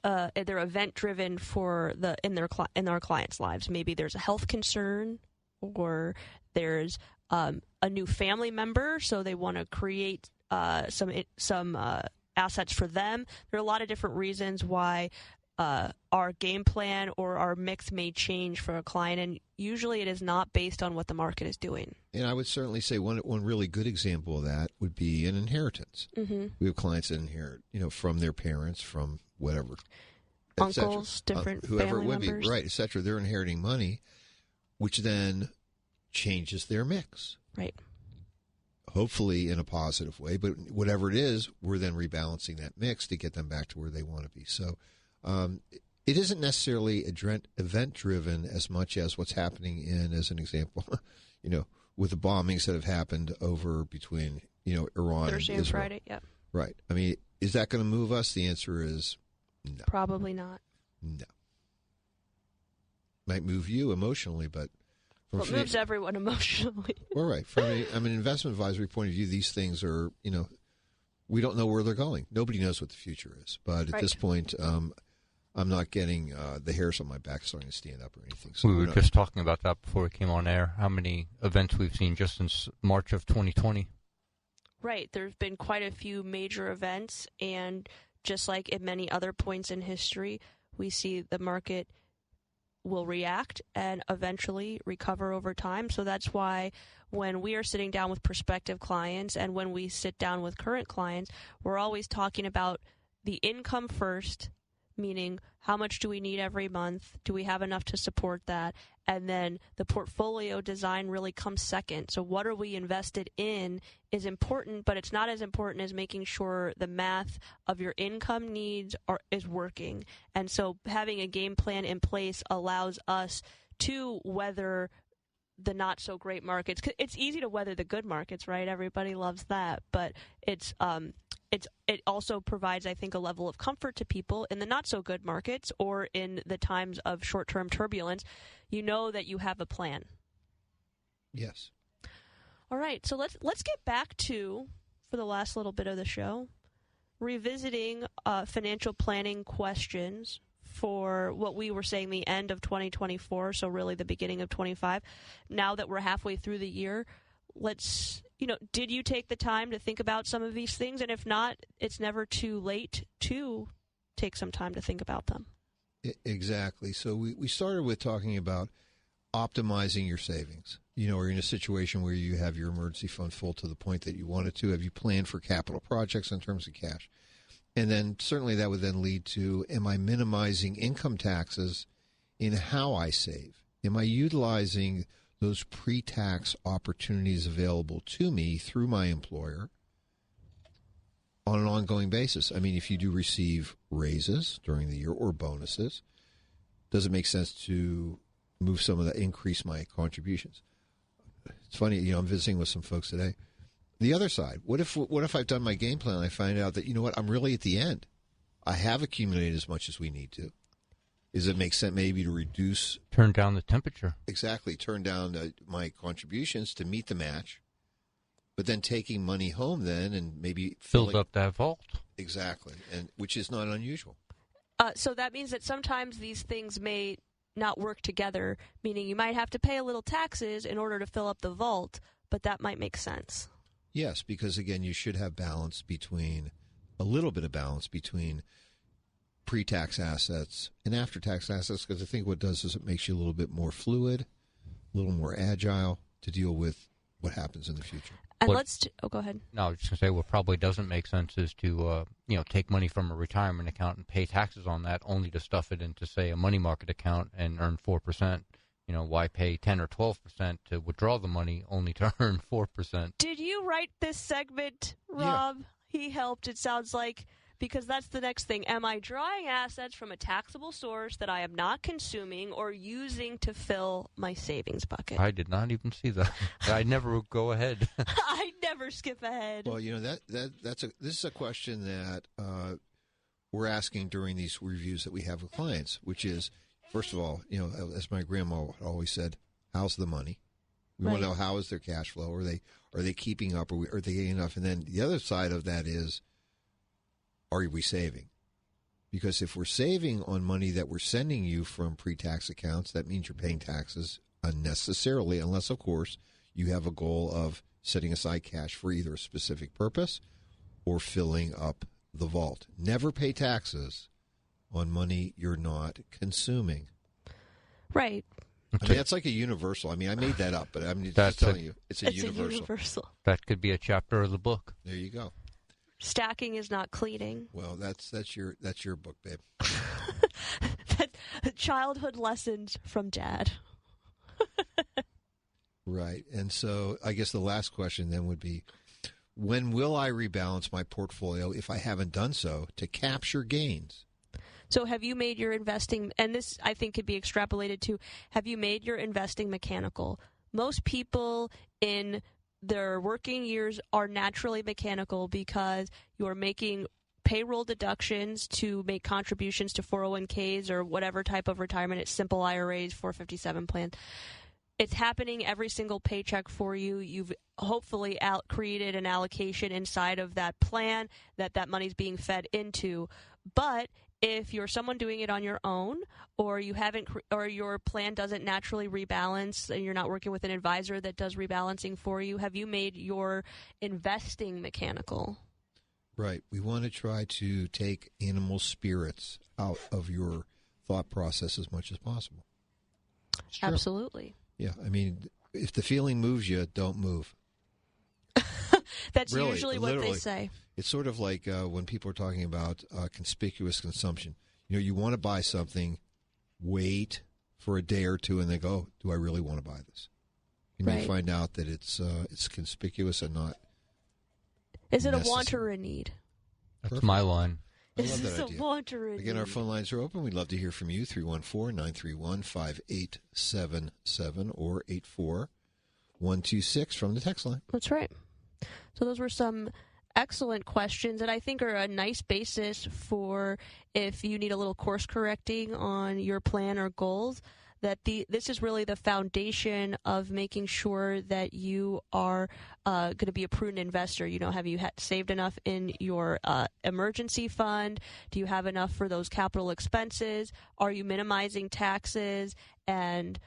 they're event driven in our clients' lives. Maybe there's a health concern, or there's a new family member, so they want to create some assets for them. There are a lot of different reasons why our game plan or our mix may change for a client, and usually it is not based on what the market is doing. And I would certainly say one really good example of that would be an inheritance. Mm-hmm. We have clients that inherit, from their parents, from whatever, uncles, different whoever family it would members. be, right, et cetera. They're inheriting money, which then changes their mix. Right. Hopefully in a positive way, but whatever it is, we're then rebalancing that mix to get them back to where they want to be. So it isn't necessarily event-driven as much as what's happening as an example, with the bombings that have happened over between, Iran Thursday and Israel. Friday, yeah. Right. I mean, is that going to move us? The answer is no. Probably not. No. Might move you emotionally, but... Well, it moves everyone emotionally. Well, right. From an investment advisory point of view, these things are, we don't know where they're going. Nobody knows what the future is. But at this point, I'm not getting the hairs on my back starting to stand up or anything. So we were just talking about that before we came on air, how many events we've seen just since March of 2020. Right. There's been quite a few major events, and just like at many other points in history, we see the market will react and eventually recover over time. So that's why when we are sitting down with prospective clients and when we sit down with current clients, we're always talking about the income first, meaning how much do we need every month? Do we have enough to support that? And then the portfolio design really comes second. So what are we invested in is important, but it's not as important as making sure the math of your income needs is working. And so having a game plan in place allows us to weather the not so great markets. It's easy to weather the good markets, right? Everybody loves that, but it also provides, I think, a level of comfort to people in the not so good markets or in the times of short-term turbulence. You know that you have a plan. Yes. All right, so let's get back to, for the last little bit of the show, revisiting financial planning questions for what we were saying the end of 2024, so really the beginning of 25. Now that we're halfway through the year, did you take the time to think about some of these things? And if not, it's never too late to take some time to think about them. Exactly. So we started with talking about optimizing your savings. Are you in a situation where you have your emergency fund full to the point that you want it to? Have you planned for capital projects in terms of cash? And then certainly that would then lead to, am I minimizing income taxes in how I save? Am I utilizing those pre-tax opportunities available to me through my employer on an ongoing basis? I mean, if you do receive raises during the year or bonuses, does it make sense to move some of that, increase my contributions? It's funny, I'm visiting with some folks today. The other side, what if I've done my game plan and I find out that, I'm really at the end. I have accumulated as much as we need to. Does it make sense maybe to turn down the temperature? Exactly. Turn down my contributions to meet the match, but then taking money home then and maybe fills up that vault. Exactly, and which is not unusual. So that means that sometimes these things may not work together, meaning you might have to pay a little taxes in order to fill up the vault, but that might make sense. Yes, because again, you should have a little bit of balance between pre-tax assets and after-tax assets, because I think what it does is it makes you a little bit more fluid, a little more agile to deal with what happens in the future. And go ahead. No, I was just going to say what probably doesn't make sense is to, take money from a retirement account and pay taxes on that only to stuff it into, say, a money market account and earn 4%. Why pay 10 or 12% to withdraw the money only to earn 4%? Did you write this segment, Rob? Yeah. He helped, it sounds like, because that's the next thing. Am I drawing assets from a taxable source that I am not consuming or using to fill my savings bucket? I did not even see that. I never go ahead. I never skip ahead. Well, this is a question that we're asking during these reviews that we have with clients, which is, first of all, as my grandma always said, how's the money? We want to know how is their cash flow? Are they keeping up? Are they getting enough? And then the other side of that is, are we saving? Because if we're saving on money that we're sending you from pre-tax accounts, that means you're paying taxes unnecessarily, unless, of course, you have a goal of setting aside cash for either a specific purpose or filling up the vault. Never pay taxes on money you're not consuming. Right. I mean, that's like a universal. I mean, I made that up, but I'm just telling you, it's a universal. That could be a chapter of the book. There you go. Stacking is not cleaning. Well, that's your book, babe. Childhood lessons from Dad. Right. And so I guess the last question then would be, when will I rebalance my portfolio if I haven't done so to capture gains? So have you made your investing, and this I think could be extrapolated to, have you made your investing mechanical? Most people in their working years are naturally mechanical because you're making payroll deductions to make contributions to 401ks or whatever type of retirement. It's simple IRAs, 457 plans. It's happening every single paycheck for you. You've hopefully created an allocation inside of that plan that money's being fed into. But if you're someone doing it on your own, or you haven't, or your plan doesn't naturally rebalance, and you're not working with an advisor that does rebalancing for you, have you made your investing mechanical? Right. We want to try to take animal spirits out of your thought process as much as possible. Absolutely. Yeah. I mean, if the feeling moves you, don't move. That's really, usually what they say. It's sort of like when people are talking about conspicuous consumption. You want to buy something, wait for a day or two, and they go, do I really want to buy this? You may find out that it's conspicuous and not Is it necessary. a want or a need? That's Perfect. my line. I love Is that a idea. want or a Again, need? our phone lines are open. We'd love to hear from you, 314-931-5877 or 84126 from the text line. That's right. So those were some excellent questions that I think are a nice basis for if you need a little course correcting on your plan or goals, that this is really the foundation of making sure that you are going to be a prudent investor. Have you saved enough in your emergency fund? Do you have enough for those capital expenses? Are you minimizing taxes? And,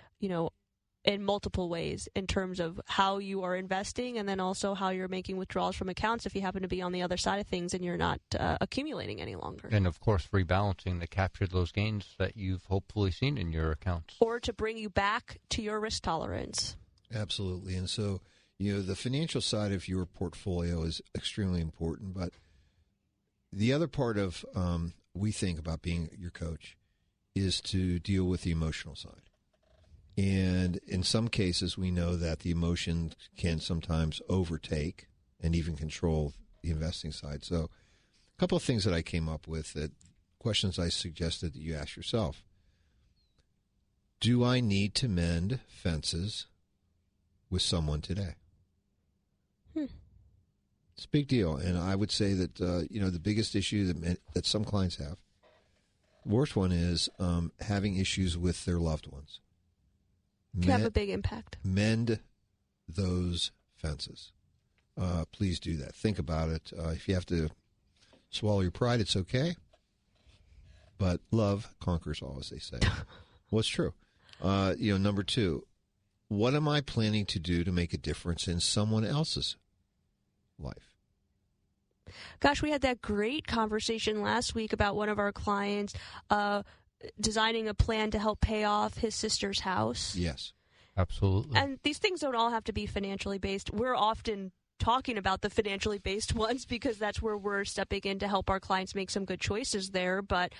in multiple ways in terms of how you are investing, and then also how you're making withdrawals from accounts if you happen to be on the other side of things and you're not accumulating any longer. And, of course, rebalancing to capture those gains that you've hopefully seen in your accounts. Or to bring you back to your risk tolerance. Absolutely. And so, the financial side of your portfolio is extremely important. But the other part of we think about being your coach is to deal with the emotional side. And in some cases, we know that the emotion can sometimes overtake and even control the investing side. So a couple of things that I came up with, questions I suggested that you ask yourself. Do I need to mend fences with someone today? It's a big deal. And I would say that, the biggest issue that some clients have, the worst one is having issues with their loved ones. Can have a big impact. Mend those fences. Please do that. Think about it. If you have to swallow your pride, it's okay. But love conquers all, as they say. Well, it's true. Number two, what am I planning to do to make a difference in someone else's life? Gosh, we had that great conversation last week about one of our clients designing a plan to help pay off his sister's house. Yes. Absolutely. And these things don't all have to be financially based. We're often talking about the financially based ones because that's where we're stepping in to help our clients make some good choices there. But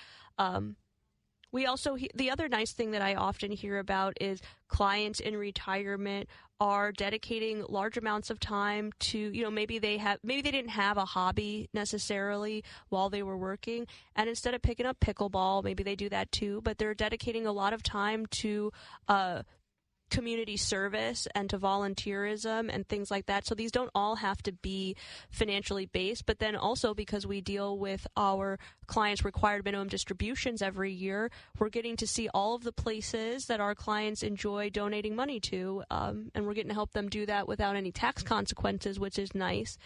we also, the other nice thing that I often hear about is clients in retirement are dedicating large amounts of time to, maybe they didn't have a hobby necessarily while they were working, and instead of picking up pickleball, maybe they do that too, but they're dedicating a lot of time to community service and to volunteerism and things like that. So these don't all have to be financially based, but then also because we deal with our clients' required minimum distributions every year, we're getting to see all of the places that our clients enjoy donating money to, and we're getting to help them do that without any tax consequences, which is nice.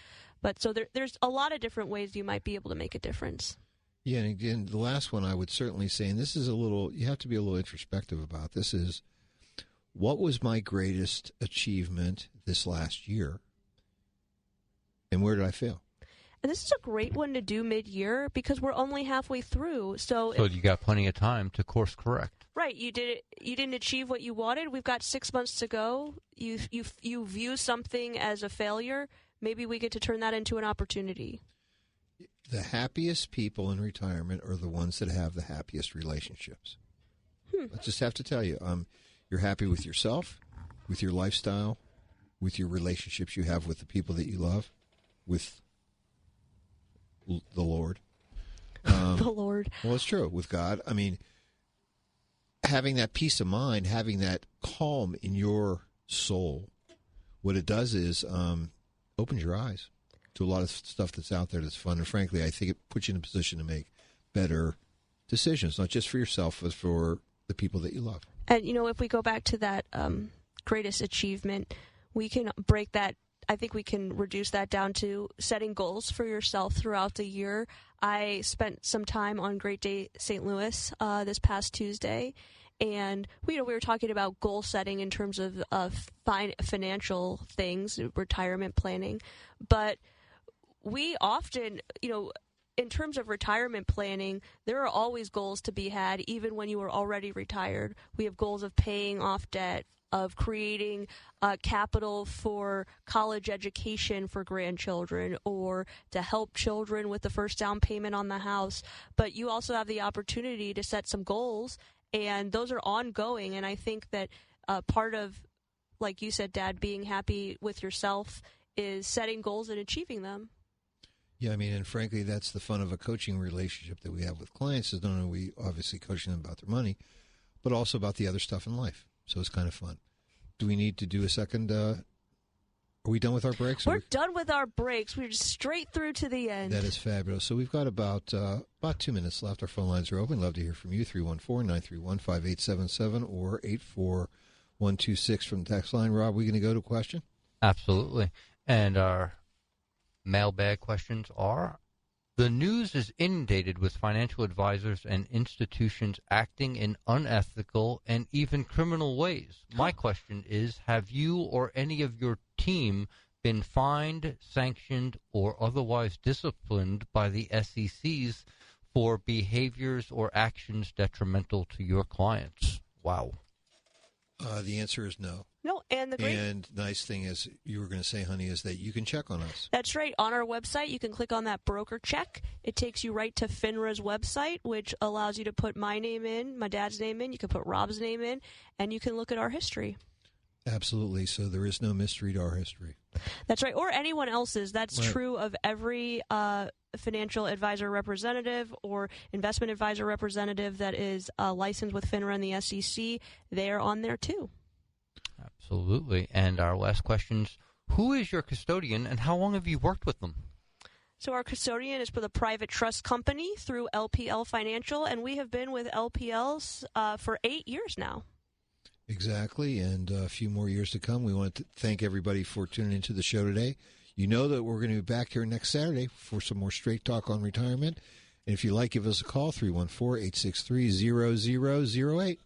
But so there's a lot of different ways you might be able to make a difference. Yeah, and again, the last one I would certainly say, and this is you have to be a little introspective about this, is what was my greatest achievement this last year, and where did I fail? And this is a great one to do mid-year because we're only halfway through. So you got plenty of time to course correct. Right, you didn't achieve what you wanted. We've got 6 months to go. You view something as a failure. Maybe we get to turn that into an opportunity. The happiest people in retirement are the ones that have the happiest relationships. I just have to tell you, you're happy with yourself, with your lifestyle, with your relationships you have with the people that you love, with the Lord. The Lord. Well, it's true. With God. I mean, having that peace of mind, having that calm in your soul, what it does is opens your eyes to a lot of stuff that's out there that's fun. And frankly, I think it puts you in a position to make better decisions, not just for yourself, but for the people that you love. And, if we go back to that greatest achievement, we can break that. I think we can reduce that down to setting goals for yourself throughout the year. I spent some time on Great Day St. Louis this past Tuesday, and we were talking about goal setting in terms of financial things, retirement planning. But we often, in terms of retirement planning, there are always goals to be had, even when you are already retired. We have goals of paying off debt, of creating capital for college education for grandchildren, or to help children with the first down payment on the house. But you also have the opportunity to set some goals, and those are ongoing. And I think that part of, like you said, Dad, being happy with yourself is setting goals and achieving them. Yeah, I mean, and frankly, that's the fun of a coaching relationship that we have with clients, is not only we obviously coaching them about their money, but also about the other stuff in life. So it's kind of fun. Do we need to do a second? Are we done with our breaks? We're done with our breaks. We're just straight through to the end. That is fabulous. So we've got about 2 minutes left. Our phone lines are open. Love to hear from you. 314-931-5877 or 84126 from the text line. Rob, we going to go to a question? Absolutely. And our mailbag questions are: the news is inundated with financial advisors and institutions acting in unethical and even criminal ways. My question is, have you or any of your team been fined, sanctioned, or otherwise disciplined by the SECs for behaviors or actions detrimental to your clients? Wow. The answer is no. No, and the nice thing is, you were going to say, honey, is that you can check on us. That's right. On our website, you can click on that broker check. It takes you right to FINRA's website, which allows you to put my name in, my dad's name in. You can put Rob's name in, and you can look at our history. Absolutely. So there is no mystery to our history. That's right. Or anyone else's. That's right. True of every financial advisor representative or investment advisor representative that is licensed with FINRA and the SEC. They are on there, too. Absolutely. And our last questions: who is your custodian and how long have you worked with them? So our custodian is for the private trust company through LPL Financial, and we have been with LPLs for 8 years now. Exactly, and a few more years to come. We want to thank everybody for tuning into the show today. You know that we're going to be back here next Saturday for some more Straight Talk on Retirement. And if you like, give us a call, 314-863-0008.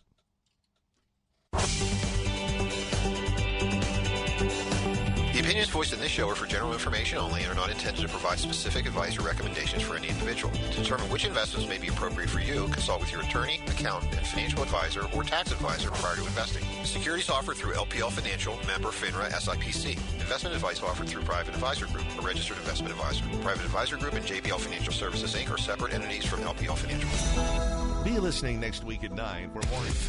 opinions voiced in this show are for general information only and are not intended to provide specific advice or recommendations for any individual. To determine which investments may be appropriate for you, consult with your attorney, accountant, and financial advisor or tax advisor prior to investing. Securities offered through LPL Financial, member FINRA SIPC. Investment advice offered through Private Advisor Group, a registered investment advisor. Private Advisor Group and JBL Financial Services, Inc. are separate entities from LPL Financial. Be listening next week at 9 for more